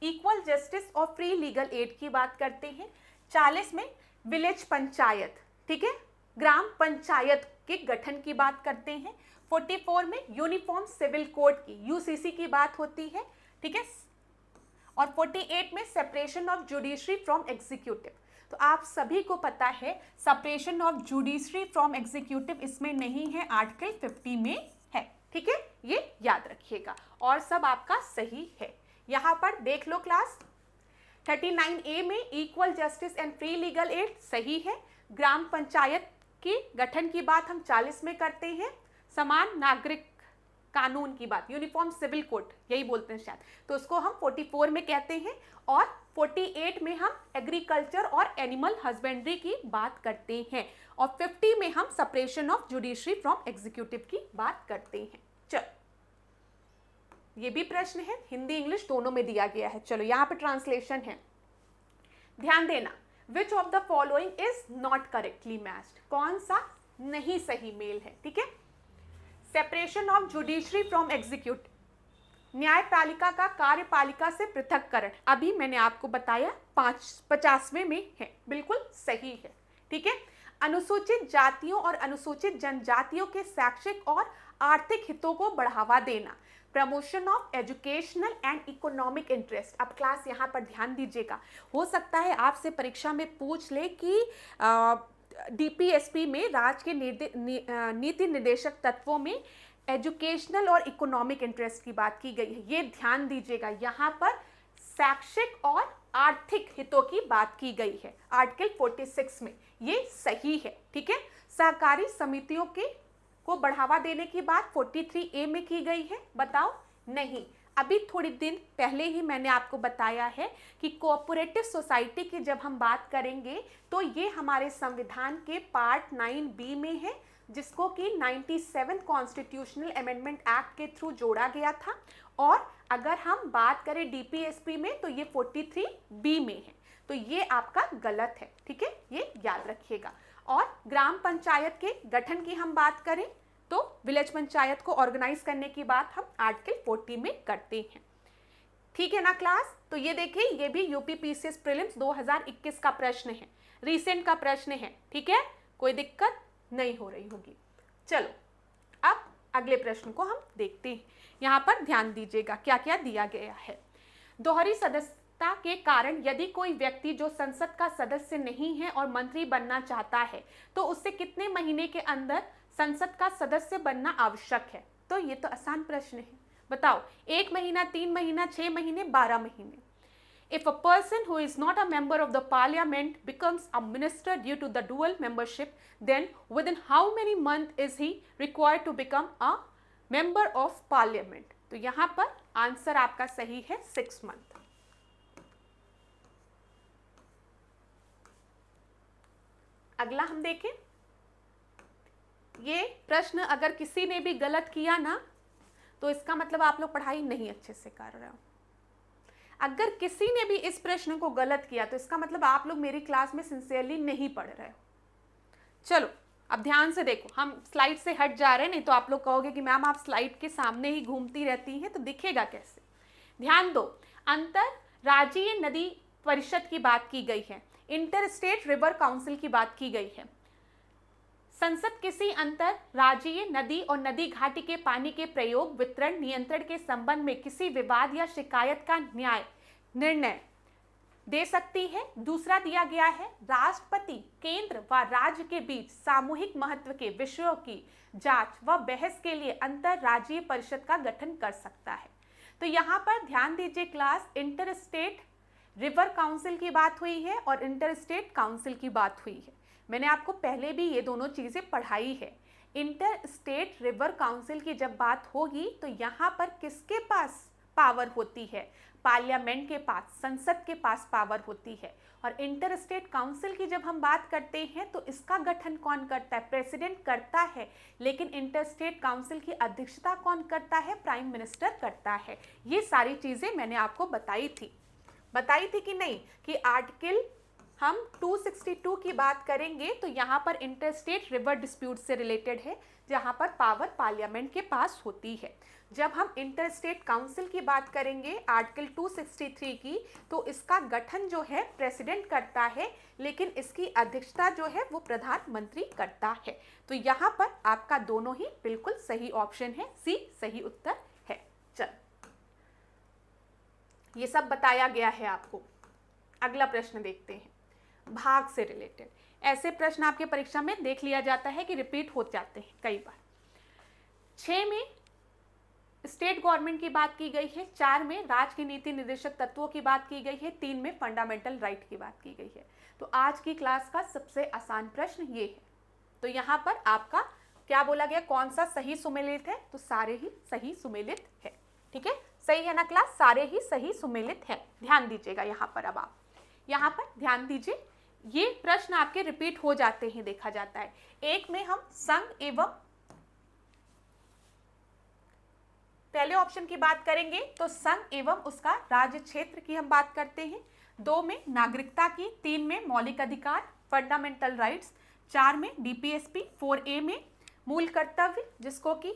Speaker 1: इक्वल जस्टिस और फ्री लीगल एड की बात करते हैं। 40 में विलेज पंचायत, ठीक है, ग्राम पंचायत के गठन की बात करते हैं। 44 में यूनिफॉर्म सिविल कोड की, यूसीसी की बात होती है। ठीक है, और 48 में separation of judiciary from executive. तो आप सभी को पता है separation of judiciary from executive इसमें नहीं है, आर्टिकल 50 में है। ठीक है, ये याद रखिएगा, और सब आपका सही है। यहाँ पर देख लो क्लास, 39A में equal justice and free legal aid सही है। ग्राम पंचायत की गठन की बात हम 40 में करते हैं। समान नागरिक कानून की बात, यूनिफॉर्म सिविल कोड यही बोलते हैं शायद, तो उसको हम 44 में कहते हैं। और 48 में हम एग्रीकल्चर और एनिमल हस्बेंड्री की बात करते हैं। और 50 में हम separation of judiciary from executive की बात करते हैं। चल ये भी प्रश्न है, हिंदी इंग्लिश दोनों में दिया गया है। चलो यहाँ पे ट्रांसलेशन है, ध्यान देना। Which of the following is not correctly matched, कौन सा नहीं सही मेल है, ठीक है। Separation of judiciary from executive, न्यायपालिका का कार्यपालिका से पृथककरण, अभी मैंने आपको बताया 50वें में है, बिल्कुल सही है, ठीक है। अनुसूचित जातियों और अनुसूचित जनजातियों के शैक्षिक और आर्थिक हितों को बढ़ावा देना, promotion of educational and economic interest. अब क्लास यहाँ पर ध्यान दीजिएगा, हो सकता है आपसे परीक्षा में पूछ ले कि डीपीएसपी में राज्य के नीति निर्देशक तत्वों में एजुकेशनल और इकोनॉमिक इंटरेस्ट की बात की गई है। ये ध्यान दीजिएगा, यहाँ पर शैक्षिक और आर्थिक हितों की बात की गई है आर्टिकल 46 में, ये सही है, ठीक है। सहकारी समितियों को बढ़ावा देने की बात 43A में की गई है, बताओ नहीं। अभी थोड़ी दिन पहले ही मैंने आपको बताया है कि कोऑपरेटिव सोसाइटी की जब हम बात करेंगे तो ये हमारे संविधान के पार्ट 9B में है, जिसको कि 97 कॉन्स्टिट्यूशनल अमेंडमेंट एक्ट के थ्रू जोड़ा गया था। और अगर हम बात करें डीपीएसपी में तो ये 43B में है, तो ये आपका गलत है, ठीक है, ये याद रखिएगा। और ग्राम पंचायत के गठन की हम बात करें तो विलेज पंचायत को ऑर्गेनाइज करने की बात हम आर्टिकल 40 में करते हैं, ठीक है ना क्लास। तो ये देखिए, ये भी यूपीपीसीएस प्रीलिम्स 2021 का प्रश्न है, रिसेंट का प्रश्न है, ठीक है, कोई दिक्कत नहीं हो रही होगी। चलो अब अगले प्रश्न को हम देखते हैं। यहाँ पर ध्यान दीजिएगा क्या क्या दिया गया है। दोहरी सदस्यता के कारण यदि कोई व्यक्ति जो संसद का सदस्य नहीं है और मंत्री बनना चाहता है तो उससे कितने महीने के अंदर संसद का सदस्य बनना आवश्यक है। तो ये तो आसान प्रश्न है, बताओ 1 महीना, 3 महीना, 6 महीने, 12 महीने। If a person who is not a member of the parliament becomes a minister due to the dual membership, then within how many months is he required to become a member of parliament? तो यहाँ पर answer आपका सही है 6 month. अगला हम देखें, ये प्रश्न अगर किसी ने भी गलत किया ना तो इसका मतलब आप लोग पढ़ाई नहीं अच्छे से कर रहे हो। अगर किसी ने भी इस प्रश्न को गलत किया तो इसका मतलब आप लोग मेरी क्लास में सिंसियरली नहीं पढ़ रहे हो। चलो अब ध्यान से देखो, हम स्लाइड से हट जा रहे हैं, नहीं तो आप लोग कहोगे कि मैम आप स्लाइड के सामने ही घूमती रहती हैं, तो दिखेगा कैसे। ध्यान दो, अंतरराज्यीय नदी परिषद की बात की गई है, इंटर स्टेट रिवर काउंसिल की बात की गई है। संसद किसी अंतरराज्यीय नदी और नदी घाटी के पानी के प्रयोग, वितरण, नियंत्रण के संबंध में किसी विवाद या शिकायत का निर्णय दे सकती है। दूसरा दिया गया है, राष्ट्रपति केंद्र व राज्य के बीच सामूहिक महत्व के विषयों की जांच व बहस के लिए अंतरराज्यीय परिषद का गठन कर सकता है। तो यहाँ पर ध्यान दीजिए class, inter state river council की बात हुई है और इंटर स्टेट काउंसिल की बात हुई है। मैंने आपको पहले भी ये दोनों चीज़ें पढ़ाई है। इंटर स्टेट रिवर काउंसिल की जब बात होगी तो यहाँ पर किसके पास पावर होती है, पार्लियामेंट के पास, संसद के पास पावर होती है। और इंटर स्टेट काउंसिल की जब हम बात करते हैं तो इसका गठन कौन करता है, प्रेसिडेंट करता है, लेकिन इंटर स्टेट काउंसिल की अध्यक्षता कौन करता है, प्राइम मिनिस्टर करता है। ये सारी चीज़ें मैंने आपको बताई थी कि नहीं, कि आर्टिकल हम 262 की बात करेंगे तो यहाँ पर इंटर स्टेट रिवर डिस्प्यूट से रिलेटेड है, जहाँ पर पावर पार्लियामेंट के पास होती है। जब हम इंटर स्टेट काउंसिल की बात करेंगे आर्टिकल 263 की, तो इसका गठन जो है प्रेसिडेंट करता है, लेकिन इसकी अध्यक्षता जो है वो प्रधानमंत्री करता है। तो यहाँ पर आपका दोनों ही बिल्कुल सही ऑप्शन है, सी सही उत्तर है। चल, ये सब बताया गया है आपको। अगला प्रश्न देखते हैं, भाग से रिलेटेड। ऐसे प्रश्न आपके परीक्षा में देख लिया जाता है कि रिपीट हो जाते हैं कई बार। 6 में स्टेट गवर्नमेंट की बात की गई है, 4 में राज्य के नीति निर्देशक तत्वों की बात की गई है, 3 में फंडामेंटल राइट की बात की गई है। तो आज की क्लास का सबसे आसान प्रश्न ये है। तो यहाँ पर आपका क्या बोला गया, कौन सा सही सुमेलित है, तो सारे ही सही सुमेलित है। ठीक है, सही है ना क्लास, सारे ही सही सुमेलित है। ध्यान दीजिएगा यहाँ पर, अब आप यहाँ पर ध्यान दीजिए, ये प्रश्न आपके रिपीट हो जाते हैं, देखा जाता है। 1 में हम संघ एवं पहले ऑप्शन की बात करेंगे तो संघ एवं उसका राज्य क्षेत्र की हम बात करते हैं, 2 में नागरिकता की, 3 में मौलिक अधिकार फंडामेंटल राइट्स, 4 में डीपीएसपी, 4A में मूल कर्तव्य जिसको कि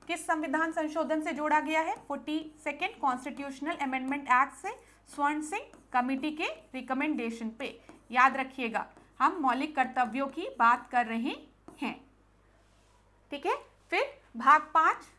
Speaker 1: किस संविधान संशोधन से जोड़ा गया है, 42nd कॉन्स्टिट्यूशनल अमेंडमेंट एक्ट से, स्वर्ण सिंह कमेटी के रिकमेंडेशन पे। याद रखिएगा हम मौलिक कर्तव्यों की बात कर रहे हैं, ठीक है। फिर भाग 5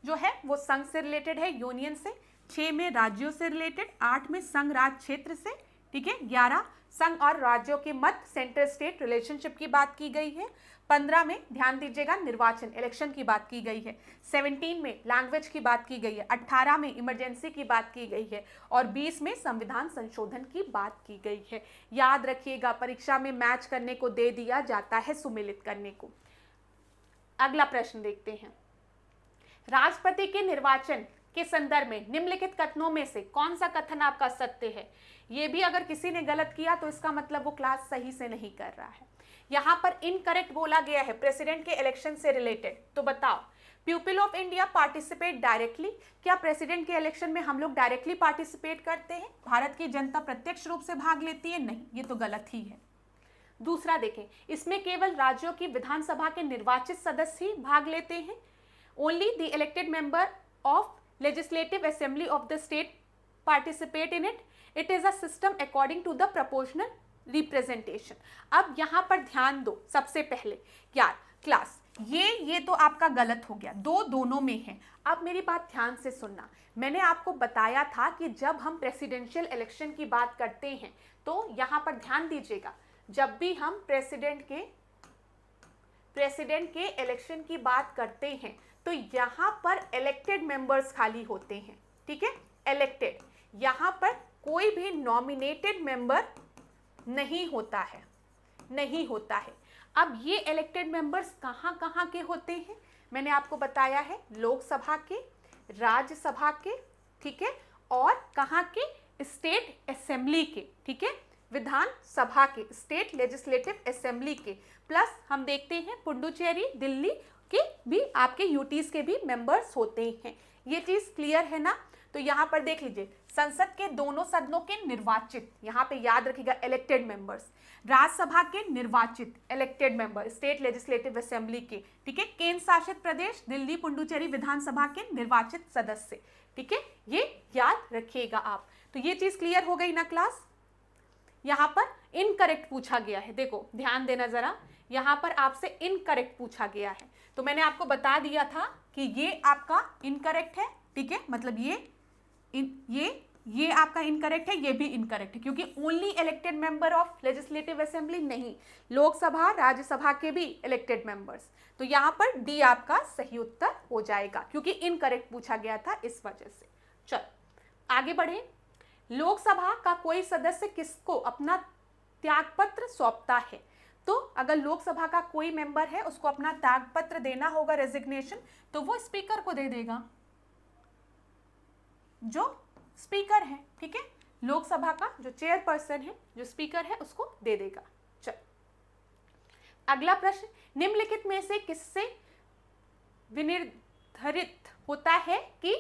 Speaker 1: जो है वो संघ से रिलेटेड है, यूनियन से, 6 में राज्यों से रिलेटेड, 8 में संघ राज्य क्षेत्र से, ठीक है, 11 संघ और राज्यों के मध्य सेंटर स्टेट रिलेशनशिप की बात की गई है, 15 में ध्यान दीजिएगा निर्वाचन इलेक्शन की बात की गई है, 17 में लैंग्वेज की बात की गई है, 18 में इमरजेंसी की बात की गई है और 20 में संविधान संशोधन की बात की गई है। याद रखिएगा परीक्षा में मैच करने को दे दिया जाता है, सुमेलित करने को। अगला प्रश्न देखते हैं, राष्ट्रपति के निर्वाचन के संदर्भ में निम्नलिखित कथनों में से कौन सा कथन आपका सत्य है। ये भी अगर किसी ने गलत किया तो इसका मतलब वो क्लास सही से नहीं कर रहा है। यहाँ पर इनकरेक्ट बोला गया है प्रेसिडेंट के इलेक्शन से रिलेटेड, तो बताओ people of India participate directly, क्या प्रेसिडेंट के इलेक्शन में हम लोग डायरेक्टली पार्टिसिपेट करते हैं, भारत की जनता प्रत्यक्ष रूप से भाग लेती है, नहीं, ये तो गलत ही है। दूसरा देखें, इसमें केवल राज्यों की विधानसभा के निर्वाचित सदस्य ही भाग लेते हैं, only the elected member of legislative assembly of the state participate in it, it is a system according to the proportional representation. अब यहां पर ध्यान दो, सबसे पहले यार क्लास ये तो आपका गलत हो गया, दोनों में है। अब मेरी बात ध्यान से सुनना, मैंने आपको बताया था कि जब हम प्रेसिडेंशियल इलेक्शन की बात करते हैं तो यहां पर ध्यान दीजिएगा, जब भी हम प्रेसिडेंट के इलेक्शन की बात करते हैं तो यहां पर इलेक्टेड मेंबर्स खाली होते हैं, ठीक है, इलेक्टेड, यहां पर कोई भी नॉमिनेटेड मेंबर नहीं होता है। अब ये इलेक्टेड मेंबर्स कहां के होते हैं, मैंने आपको बताया है, लोकसभा के, राज्यसभा के, ठीक है, और कहां के, स्टेट असेंबली के, ठीक है, विधान सभा के, स्टेट लेजिस्लेटिव असेंबली के, प्लस हम देखते हैं पुडुचेरी, दिल्ली के भी आपके यूटीज के भी मेंबर्स होते हैं। ये चीज क्लियर है ना। तो यहाँ पर देख लीजिए, संसद के दोनों सदनों के निर्वाचित, यहाँ पे याद रखिएगा इलेक्टेड मेंबर्स, राज्यसभा के निर्वाचित elected member, state legislative assembly के, ठीक है, केंद्र शासित प्रदेश दिल्ली पुडुचेरी विधानसभा के निर्वाचित सदस्य, ठीक है, ये याद रखिएगा आप। तो ये चीज क्लियर हो गई ना क्लास। यहाँ पर इनकरेक्ट पूछा गया है, देखो ध्यान देना जरा, यहाँ पर आपसे इनकरेक्ट पूछा गया है, तो मैंने आपको बता दिया था कि ये आपका इनकरेक्ट है, ठीक है, मतलब ये आपका इनकरेक्ट है, ये भी इनकरेक्ट है, क्योंकि only elected member of legislative assembly नहीं, लोकसभा राज्यसभा के भी इलेक्टेड मेंबर्स, तो यहाँ पर डी आपका सही उत्तर हो जाएगा, क्योंकि इनकरेक्ट पूछा गया था इस वजह से। चलो आगे बढ़े, लोकसभा का कोई सदस्य किसको अपना त्यागपत्र सौंपता है, तो अगर लोकसभा का कोई मेंबर है उसको अपना त्यागपत्र देना होगा, रेजिग्नेशन, तो वो स्पीकर को दे देगा, जो स्पीकर है, ठीक है, लोकसभा का जो चेयरपर्सन है, जो स्पीकर है, उसको दे देगा। चल अगला प्रश्न, निम्नलिखित में से किससे विनिर्धारित होता है कि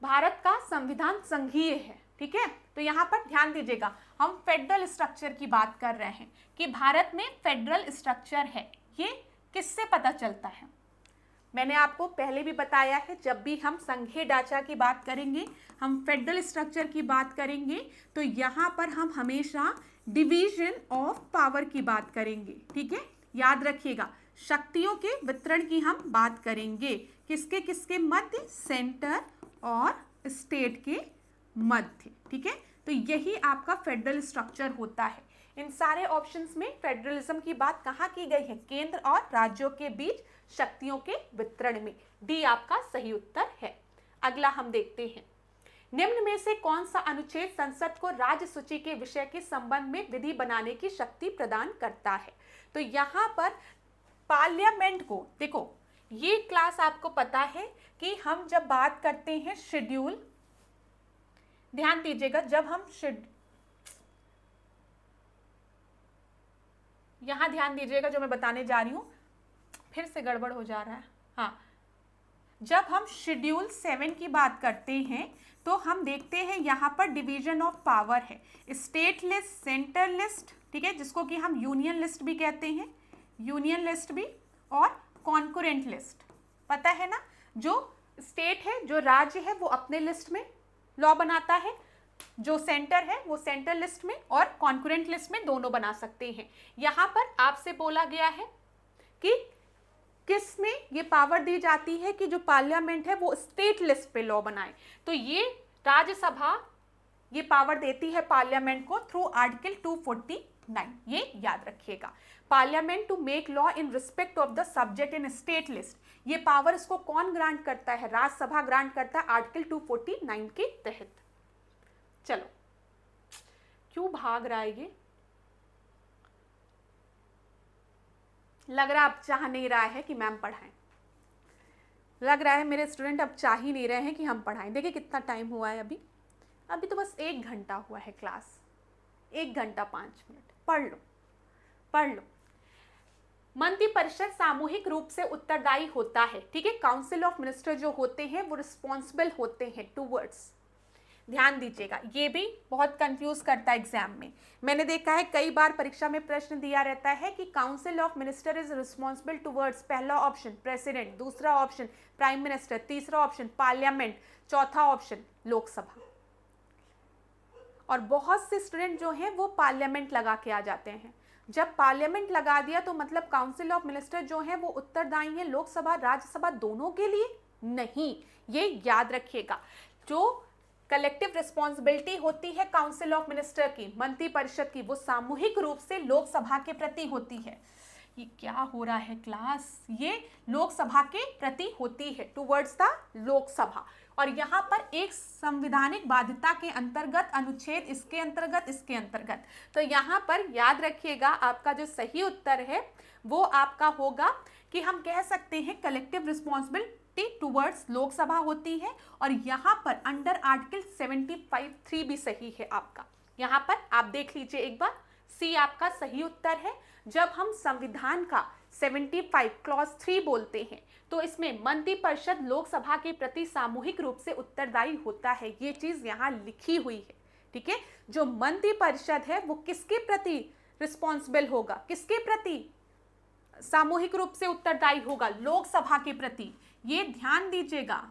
Speaker 1: भारत का संविधान संघीय है, ठीक है, तो यहां पर ध्यान दीजिएगा, हम फेडरल स्ट्रक्चर की बात कर रहे हैं कि भारत में फेडरल स्ट्रक्चर है, ये किससे पता चलता है। मैंने आपको पहले भी बताया है, जब भी हम संघीय ढांचा की बात करेंगे, हम फेडरल स्ट्रक्चर की बात करेंगे, तो यहाँ पर हम हमेशा डिवीजन ऑफ पावर की बात करेंगे, ठीक है, याद रखिएगा, शक्तियों के वितरण की हम बात करेंगे, किसके मध्य, सेंटर और स्टेट के मध्य, ठीक है, तो यही आपका फेडरल स्ट्रक्चर होता है। इन सारे ऑप्शंस में फेडरलिज्म की बात कहाँ की गई है, केंद्र और राज्यों के बीच शक्तियों के वितरण में, डी आपका सही उत्तर है। अगला हम देखते हैं, निम्न में से कौन सा अनुच्छेद संसद को राज्य सूची के विषय के संबंध में विधि बनाने की शक्ति प्रदान करता है। तो यहाँ पर पार्लियामेंट को, देखो ये क्लास आपको पता है कि हम जब बात करते हैं शेड्यूल, ध्यान दीजिएगा, जब हम यहां ध्यान दीजिएगा, जो मैं बताने जा रही हूं, फिर से गड़बड़ हो जा रहा है, हाँ, जब हम शेड्यूल 7 की बात करते हैं तो हम देखते हैं यहाँ पर डिवीजन ऑफ पावर है, स्टेट लिस्ट, सेंटर लिस्ट, ठीक है, जिसको कि हम यूनियन लिस्ट भी कहते हैं, यूनियन लिस्ट भी, और कॉन्करेंट लिस्ट। पता है ना, जो स्टेट है, जो राज्य है, वो अपने लिस्ट में लॉ बनाता है, जो सेंटर है वो सेंटर लिस्ट में और कॉन्करेंट लिस्ट में दोनों बना सकते हैं। यहाँ पर आपसे बोला गया है कि किस में ये पावर दी जाती है कि जो पार्लियामेंट है वो स्टेट लिस्ट पे लॉ बनाए। तो ये राज्यसभा ये पावर देती है पार्लियामेंट को थ्रू आर्टिकल 249, ये याद रखिएगा। Parliament to make law in respect of the subject in state list, ये पावर इसको कौन ग्रांट करता है? राज्यसभा ग्रांट करता है आर्टिकल 249 के तहत। चलो, क्यों भाग रहा है ये? लग रहा अब चाह नहीं रहा है कि मैम पढ़ाएं, लग रहा है मेरे स्टूडेंट अब चाह ही नहीं रहे हैं कि हम पढ़ाएं। देखिए कितना टाइम हुआ है, अभी तो बस 1 घंटा हुआ है क्लास, 1 घंटा 5 मिनट। पढ़ लो पढ़ लो। मंत्रिपरिषद सामूहिक रूप से उत्तरदायी होता है, ठीक है। काउंसिल ऑफ मिनिस्टर जो होते हैं वो रिस्पॉन्सिबल होते हैं टूवर्ड्स, ध्यान दीजिएगा, ये भी बहुत कंफ्यूज करता है एग्जाम में। मैंने देखा है कई बार परीक्षा में प्रश्न दिया रहता है कि council of minister is responsible towards, पहला ऑप्शन प्रेसिडेंट, दूसरा ऑप्शन प्राइम मिनिस्टर, तीसरा ऑप्शन पार्लियामेंट, चौथा ऑप्शन लोकसभा। और बहुत से स्टूडेंट जो हैं वो पार्लियामेंट लगा के आ जाते हैं। जब पार्लियामेंट लगा दिया तो मतलब काउंसिल ऑफ मिनिस्टर जो है वो उत्तरदायी है लोकसभा राज्यसभा दोनों के लिए? नहीं, ये याद रखिएगा। जो कलेक्टिव रिस्पॉन्सिबिलिटी होती है काउंसिल ऑफ मिनिस्टर की, मंत्रिपरिषद की, वो सामूहिक रूप से लोकसभा के प्रति होती है। ये क्या हो रहा है क्लास? ये लोकसभा के प्रति होती है, टुवर्ड्स द लोकसभा। और यहाँ पर एक संवैधानिक बाध्यता के अंतर्गत अनुच्छेद इसके अंतर्गत, तो यहाँ पर याद रखिएगा आपका जो सही उत्तर है वो आपका होगा कि हम कह सकते हैं कलेक्टिव रिस्पॉन्सिबिलिटी टुवर्ड्स लोकसभा होती है। और यहाँ पर अंडर आर्टिकल 75(3) भी सही है आपका। यहाँ पर आप देख लीजिए एक बार, सी आपका सही उत्तर है। जब हम संविधान का 75 क्लॉज 3 बोलते हैं तो इसमें मंत्रिपरिषद लोकसभा के प्रति सामूहिक रूप से उत्तरदायी होता है, ये चीज यहाँ लिखी हुई है, ठीक है। जो मंत्रिपरिषद है वो किसके प्रति रिस्पॉन्सिबल होगा, किसके प्रति सामूहिक रूप से उत्तरदायी होगा? लोकसभा के प्रति। ये ध्यान दीजिएगा,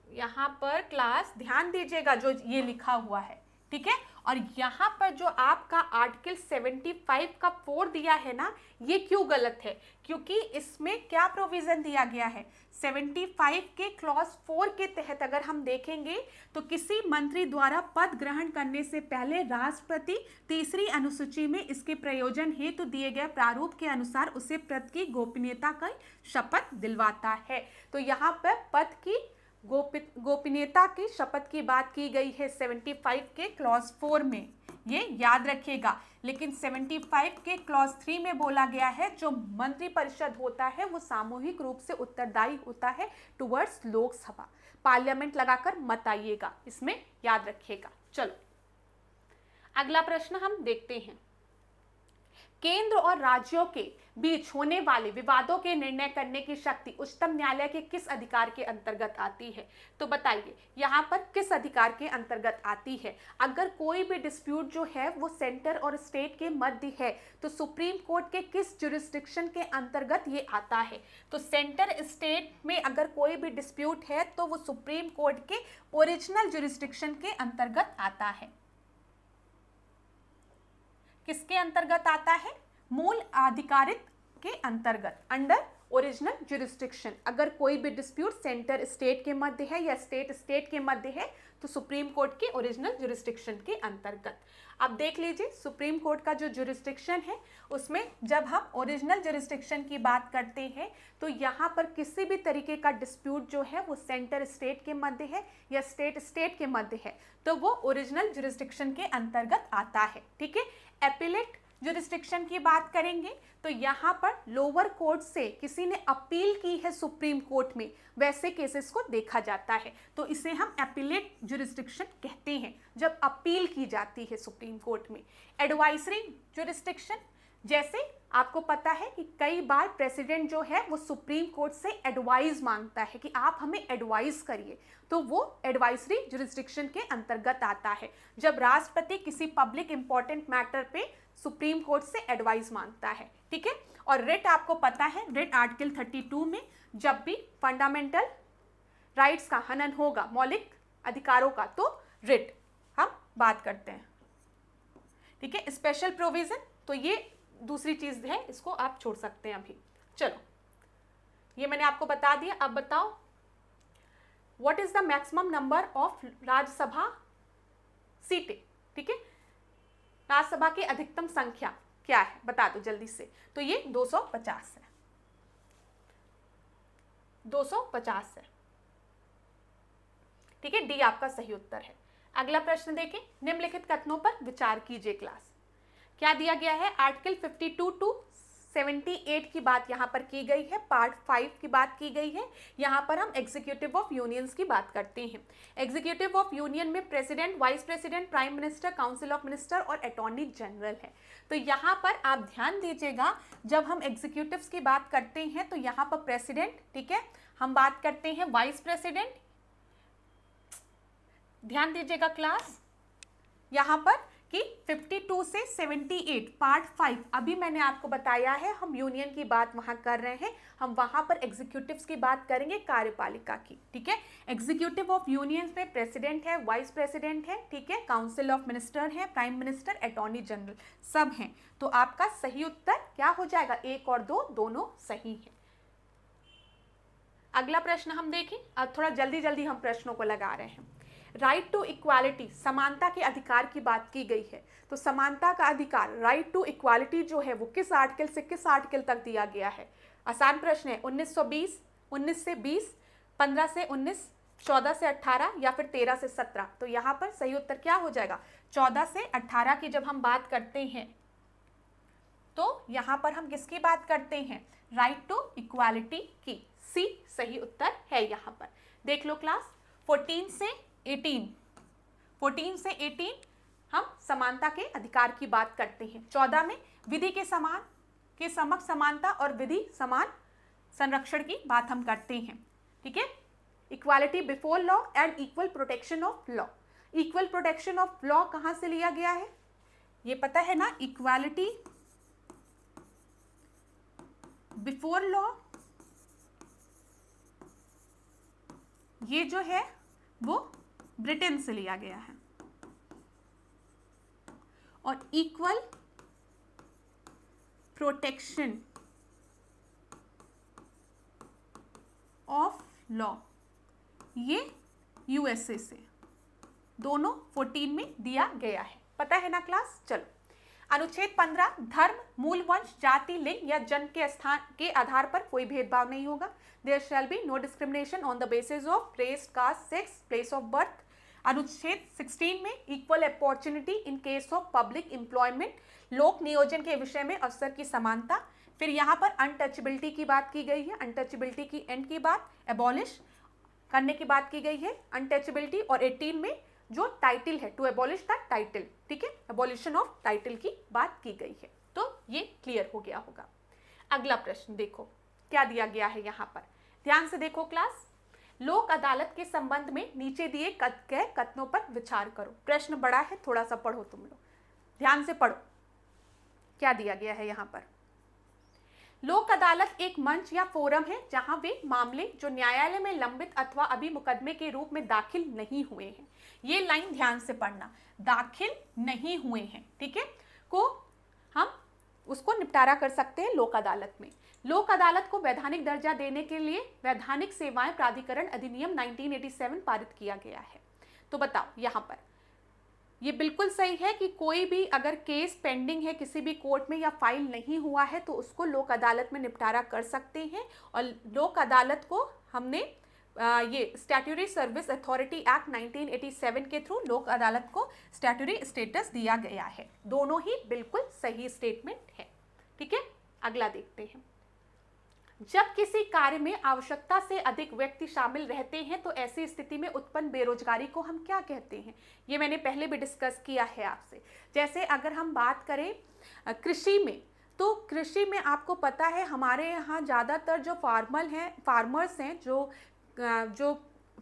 Speaker 1: यहां पर क्लास ध्यान दीजिएगा जो ये लिखा हुआ है, ठीक है। और यहां पर जो आपका आर्टिकल 75 का 4 दिया है ना, ये क्यों गलत है? क्योंकि इसमें क्या प्रोविजन दिया गया है? 75 के क्लॉज 4 के तहत अगर हम देखेंगे तो किसी मंत्री द्वारा पद ग्रहण करने से पहले राष्ट्रपति तीसरी अनुसूची में इसके प्रयोजन हेतु दिए गए प्रारूप के अनुसार उसे पद की गोपनीयता का शपथ दिलवाता है। तो यहाँ पर पद की गोपनीयता की शपथ की बात की गई है 75 के क्लॉज 4 में, ये याद रखिएगा। लेकिन 75 के क्लॉज 3 में बोला गया है जो मंत्रिपरिषद होता है वो सामूहिक रूप से उत्तरदायी होता है टुवर्ड्स लोकसभा। पार्लियामेंट लगाकर मत आइएगा, इसमें याद रखिएगा। चलो अगला प्रश्न हम देखते हैं। केंद्र और राज्यों के बीच होने वाले विवादों के निर्णय करने की शक्ति उच्चतम न्यायालय के किस अधिकार के अंतर्गत आती है? तो बताइए यहाँ पर किस अधिकार के अंतर्गत आती है? अगर कोई भी डिस्प्यूट जो है वो सेंटर और स्टेट के मध्य है तो सुप्रीम कोर्ट के किस जुरिस्डिक्शन के अंतर्गत ये आता है? तो सेंटर स्टेट में अगर कोई भी डिस्प्यूट है तो वो सुप्रीम कोर्ट के ओरिजिनल जुरिस्डिक्शन के अंतर्गत आता है। किसके अंतर्गत आता है? मूल अधिकारित के अंतर्गत, अंडर ओरिजिनल जुरिस्डिक्शन। अगर कोई भी डिस्प्यूट सेंटर स्टेट के मध्य है या स्टेट स्टेट के मध्य है तो सुप्रीम कोर्ट के ओरिजिनल जुरिस्डिक्शन के अंतर्गत। अब देख लीजिए सुप्रीम कोर्ट का जो जुरिस्डिक्शन है उसमें जब हम ओरिजिनल जुरिस्डिक्शन की बात करते हैं तो यहाँ पर किसी भी तरीके का डिस्प्यूट जो है वो सेंटर स्टेट के मध्य है या स्टेट स्टेट के मध्य है तो वो ओरिजिनल जुरिस्डिक्शन के अंतर्गत आता है, ठीक है। एपीलेट जुरिस्डिक्शन की बात करेंगे तो यहाँ पर लोअर कोर्ट से किसी ने अपील की है सुप्रीम कोर्ट में, वैसे केसेस को देखा जाता है तो इसे हम एपीलेट जुरिस्डिक्शन कहते हैं जब अपील की जाती है सुप्रीम कोर्ट में। एडवाइजरी जुरिस्डिक्शन, जैसे आपको पता है कि कई बार प्रेसिडेंट जो है वो सुप्रीम कोर्ट से एडवाइस मांगता है कि आप हमें एडवाइस करिए, तो वो एडवाइजरी जुरिस्डिक्शन के अंतर्गत आता है जब राष्ट्रपति किसी पब्लिक इंपॉर्टेंट मैटर पे सुप्रीम कोर्ट से एडवाइस मांगता है, ठीक है। और रिट आपको पता है, रिट आर्टिकल 32 में जब भी फंडामेंटल राइट्स का हनन होगा, मौलिक अधिकारों का, तो रिट हम बात करते हैं, ठीक है। स्पेशल प्रोविजन तो ये दूसरी चीज है, इसको आप छोड़ सकते हैं अभी। चलो, ये मैंने आपको बता दिया। अब बताओ what is the maximum number of Rajya Sabha सीटें, ठीक है। राज्यसभा की अधिकतम संख्या क्या है, बता दो जल्दी से। तो ये 250 है, 250 है, ठीक है। डी आपका सही उत्तर है। अगला प्रश्न देखें, निम्नलिखित कथनों पर विचार कीजिए क्लास। क्या दिया गया है, आर्टिकल 52 टू 78 की बात यहाँ पर की गई है, पार्ट 5 की बात की गई है। यहाँ पर हम एग्जीक्यूटिव ऑफ यूनियंस की बात करते हैं। एग्जीक्यूटिव ऑफ यूनियन में president, vice president, prime minister, council of minister और अटॉर्नी जनरल है। तो यहाँ पर आप ध्यान दीजिएगा, जब हम एग्जीक्यूटिव्स की बात करते हैं तो यहाँ पर प्रेसिडेंट, ठीक है, हम बात करते हैं वाइस प्रेसिडेंट, ध्यान दीजिएगा क्लास, यहाँ पर कि 52 से 78 पार्ट 5, अभी मैंने आपको बताया है हम यूनियन की बात वहां कर रहे हैं, हम वहां पर एग्जीक्यूटिव्स की बात करेंगे, कार्यपालिका की, ठीक है। एग्जीक्यूटिव ऑफ यूनियन में प्रेसिडेंट है, वाइस प्रेसिडेंट है, ठीक है, काउंसिल ऑफ मिनिस्टर है, प्राइम मिनिस्टर, अटॉर्नी जनरल सब हैं। तो आपका सही उत्तर क्या हो जाएगा, 1 और 2 दोनों सही है। अगला प्रश्न हम देखें, अब थोड़ा जल्दी जल्दी हम प्रश्नों को लगा रहे हैं। राइट टू इक्वालिटी, समानता के अधिकार की बात की गई है। तो समानता का अधिकार, राइट टू इक्वालिटी जो है वो किस आर्टिकल से किस आर्टिकल तक दिया गया है। आसान प्रश्न है, 1920, 19 से 20, 15 से 19, 14 से 18 या फिर 13 से 17। तो यहाँ पर सही उत्तर क्या हो जाएगा, 14 से 18 की जब हम बात करते हैं तो यहाँ पर हम किसकी बात करते हैं, राइट टू इक्वालिटी की। सी सही उत्तर है यहाँ पर। देख लो क्लास, 14 से 18 हम समानता के अधिकार की बात करते हैं। 14 में विधि के समान के समक्ष समानता और विधि समान संरक्षण की बात हम करते हैं, ठीक है। Equality before law and equal protection of law. Equal protection of law कहां से लिया गया है, ये पता है ना, इक्वालिटी बिफोर लॉ ये जो है वो ब्रिटेन से लिया गया है, और इक्वल प्रोटेक्शन ऑफ लॉ ये यूएसए से, दोनों 14 में दिया गया है, पता है ना क्लास। चलो, अनुच्छेद 15, धर्म, मूल वंश, जाति, लिंग या जन्म के स्थान के आधार पर कोई भेदभाव नहीं होगा। There shall be no discrimination on the basis of race, caste, sex, place of birth. अनुच्छेद 16 में equal opportunity in case of public employment, लोक नियोजन के विषय में अवसर की समानता। फिर यहाँ पर अनटचेबिलिटी की बात की गई है, अनटचेबिलिटी की एंड की बात, एबॉलिश करने की बात की गई है अनटचेबिलिटी। और 18 में जो टाइटल है, टू एबॉलिश द टाइटल, ठीक है, एबॉलिशन ऑफ टाइटल की बात की गई है। तो ये क्लियर हो गया होगा। अगला प्रश्न देखो क्या दिया गया है यहाँ पर, ध्यान से देखो क्लास। लोक अदालत के संबंध में नीचे दिए कथनों पर विचार करो। प्रश्न बड़ा है, थोड़ा सा पढ़ो तुम लोग, ध्यान से पढ़ो क्या दिया गया है यहाँ पर। लोक अदालत एक मंच या फोरम है जहां वे मामले जो न्यायालय में लंबित अथवा अभी मुकदमे के रूप में दाखिल नहीं हुए हैं, ये लाइन ध्यान से पढ़ना, दाखिल नहीं हुए हैं, ठीक है, को हम उसको निपटारा कर सकते हैं लोक अदालत में। लोक अदालत को वैधानिक दर्जा देने के लिए वैधानिक सेवाएं प्राधिकरण अधिनियम 1987 पारित किया गया है। तो बताओ यहाँ पर ये बिल्कुल सही है कि कोई भी अगर केस पेंडिंग है किसी भी कोर्ट में या फाइल नहीं हुआ है तो उसको लोक अदालत में निपटारा कर सकते हैं। और लोक अदालत को हमने ये स्टैट्यूटरी सर्विस अथॉरिटी एक्ट 1987 के थ्रू लोक अदालत को स्टैट्यूटरी स्टेटस दिया गया है। दोनों ही बिल्कुल सही स्टेटमेंट है, ठीक है। अगला देखते हैं, जब किसी कार्य में आवश्यकता से अधिक व्यक्ति शामिल रहते हैं तो ऐसी स्थिति में उत्पन्न बेरोजगारी को हम क्या कहते हैं, ये मैंने पहले भी डिस्कस किया है आपसे। जैसे अगर हम बात करें कृषि में, तो कृषि में आपको पता है हमारे यहाँ ज़्यादातर जो फार्मर्स हैं, जो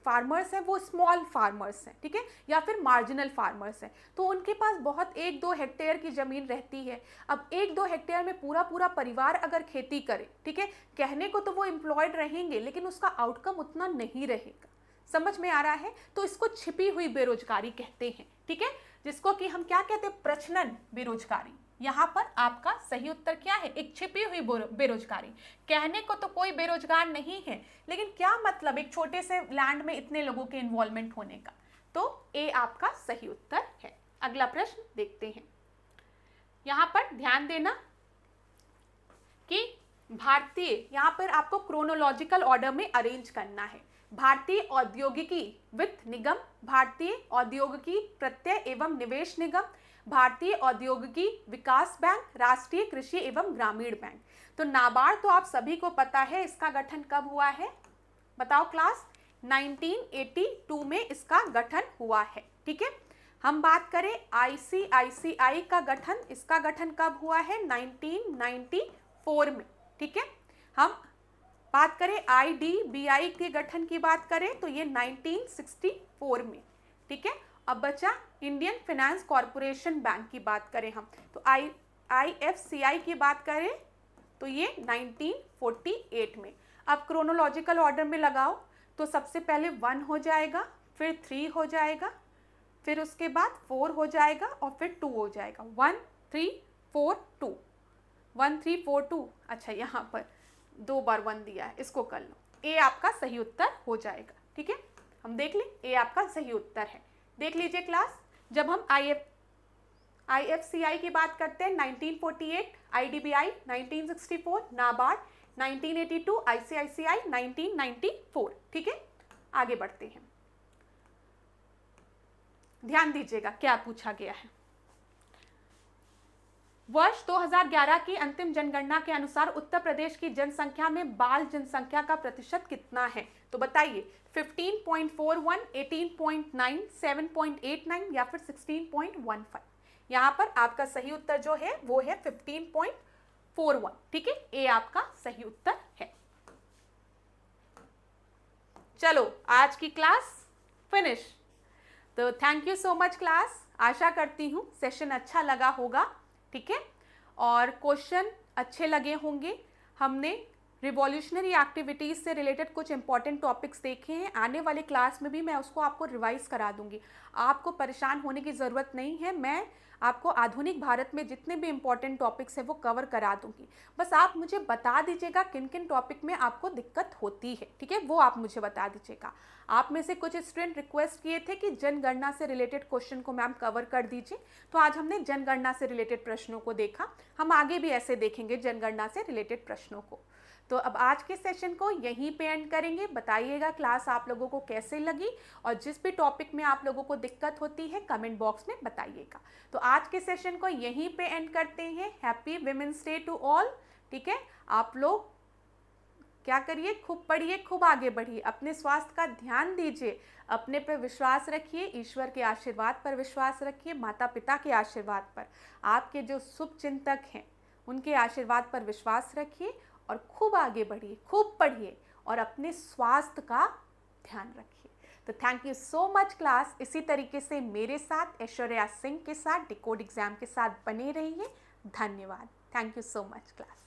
Speaker 1: फार्मर्स हैं वो स्मॉल फार्मर्स हैं, ठीक है, या फिर मार्जिनल फार्मर्स हैं। तो उनके पास बहुत 1-2 हेक्टेयर की ज़मीन रहती है। अब 1-2 हेक्टेयर में पूरा पूरा परिवार अगर खेती करे, ठीक है, कहने को तो वो एम्प्लॉयड रहेंगे लेकिन उसका आउटकम उतना नहीं रहेगा। समझ में आ रहा है? तो इसको छिपी हुई बेरोजगारी कहते हैं, ठीक है, जिसको कि हम क्या कहते हैं, प्रच्छन्न बेरोजगारी। यहाँ पर आपका सही उत्तर क्या है, एक छिपी हुई बेरोजगारी। कहने को तो कोई बेरोजगार नहीं है, लेकिन क्या मतलब एक छोटे से लैंड में इतने लोगों के इन्वॉल्वमेंट होने का। तो ए आपका सही उत्तर है। अगला प्रश्न देखते हैं। यहाँ पर ध्यान देना कि भारतीय, यहाँ पर आपको क्रोनोलॉजिकल ऑर्डर में अरेंज करना है। भारतीय औद्योगिकी वित्त निगम, भारतीय औद्योगिकी प्रत्यय एवं निवेश निगम, भारतीय औद्योगिकी विकास बैंक, राष्ट्रीय कृषि एवं ग्रामीण बैंक। तो नाबार्ड तो आप सभी को पता है, इसका गठन कब हुआ है, बताओ क्लास? 1982 में इसका गठन हुआ है, ठीक है। हम बात करें ICICI का गठन, इसका गठन कब हुआ है, 1994 में, ठीक है। हम बात करें IDBI के गठन की बात करें तो ये 1964 में, ठीक है। अब बचा इंडियन फाइनेंस कॉरपोरेशन बैंक की बात करें हम, तो IFCI की बात करें तो ये 1948 में। अब क्रोनोलॉजिकल ऑर्डर में लगाओ तो सबसे पहले 1 हो जाएगा, फिर 3 हो जाएगा, फिर उसके बाद 4 हो जाएगा और फिर 2 हो जाएगा। 1 3 4 2, 1 3 4 2। अच्छा, यहाँ पर 2 बार 1 दिया है, इसको कर लो। ए आपका सही उत्तर हो जाएगा, ठीक है। हम देख लें, ए आपका सही उत्तर है। देख लीजिए क्लास, जब हम IFCI की बात करते हैं 1948, IDBI 1964, नाबार्ड 1982, ICICI 1994, ठीक है। आगे बढ़ते हैं, ध्यान दीजिएगा क्या पूछा गया है। वर्ष 2011 की अंतिम जनगणना के अनुसार उत्तर प्रदेश की जनसंख्या में बाल जनसंख्या का प्रतिशत कितना है? तो बताइए, 15.41, 18.9, 7.89 या फिर 16.15। यहाँ पर आपका सही उत्तर जो है वो है 15.41, ठीक है। ए आपका सही उत्तर है। चलो, आज की क्लास फिनिश। तो thank you so much class. आशा करती हूँ सेशन अच्छा लगा होगा, ठीक है, और क्वेश्चन अच्छे लगे होंगे। हमने रिवॉल्यूशनरी एक्टिविटीज़ से रिलेटेड कुछ इंपॉर्टेंट टॉपिक्स देखे हैं। आने वाली क्लास में भी मैं उसको आपको रिवाइज करा दूंगी। आपको परेशान होने की ज़रूरत नहीं है, मैं आपको आधुनिक भारत में जितने भी इंपॉर्टेंट टॉपिक्स हैं वो कवर करा दूंगी। बस आप मुझे बता दीजिएगा किन किन टॉपिक में आपको दिक्कत होती है, ठीक है, वो आप मुझे बता दीजिएगा। आप में से कुछ स्टूडेंट रिक्वेस्ट किए थे कि जनगणना से रिलेटेड क्वेश्चन को मैम कवर कर दीजिए, तो आज हमने जनगणना से रिलेटेड प्रश्नों को देखा। हम आगे भी ऐसे देखेंगे जनगणना से रिलेटेड प्रश्नों को। तो अब आज के सेशन को यहीं पे एंड करेंगे। बताइएगा क्लास आप लोगों को कैसे लगी, और जिस भी टॉपिक में आप लोगों को दिक्कत होती है कमेंट बॉक्स में बताइएगा। तो आज के सेशन को यहीं पे एंड करते हैं। Happy women's day to all, ठीक है। आप लोग क्या करिए, खूब पढ़िए, खूब आगे बढ़िए, अपने स्वास्थ्य का ध्यान दीजिए, अपने पे विश्वास रखिए, ईश्वर के आशीर्वाद पर विश्वास रखिए, माता पिता के आशीर्वाद पर, आपके जो शुभ चिंतक हैं उनके आशीर्वाद पर विश्वास रखिए, और खूब आगे बढ़िए, खूब पढ़िए और अपने स्वास्थ्य का ध्यान रखिए। तो thank you so much class. इसी तरीके से मेरे साथ ऐश्वर्या सिंह के साथ डिकोड एग्जाम के साथ बने रहिए। धन्यवाद। Thank you so much class.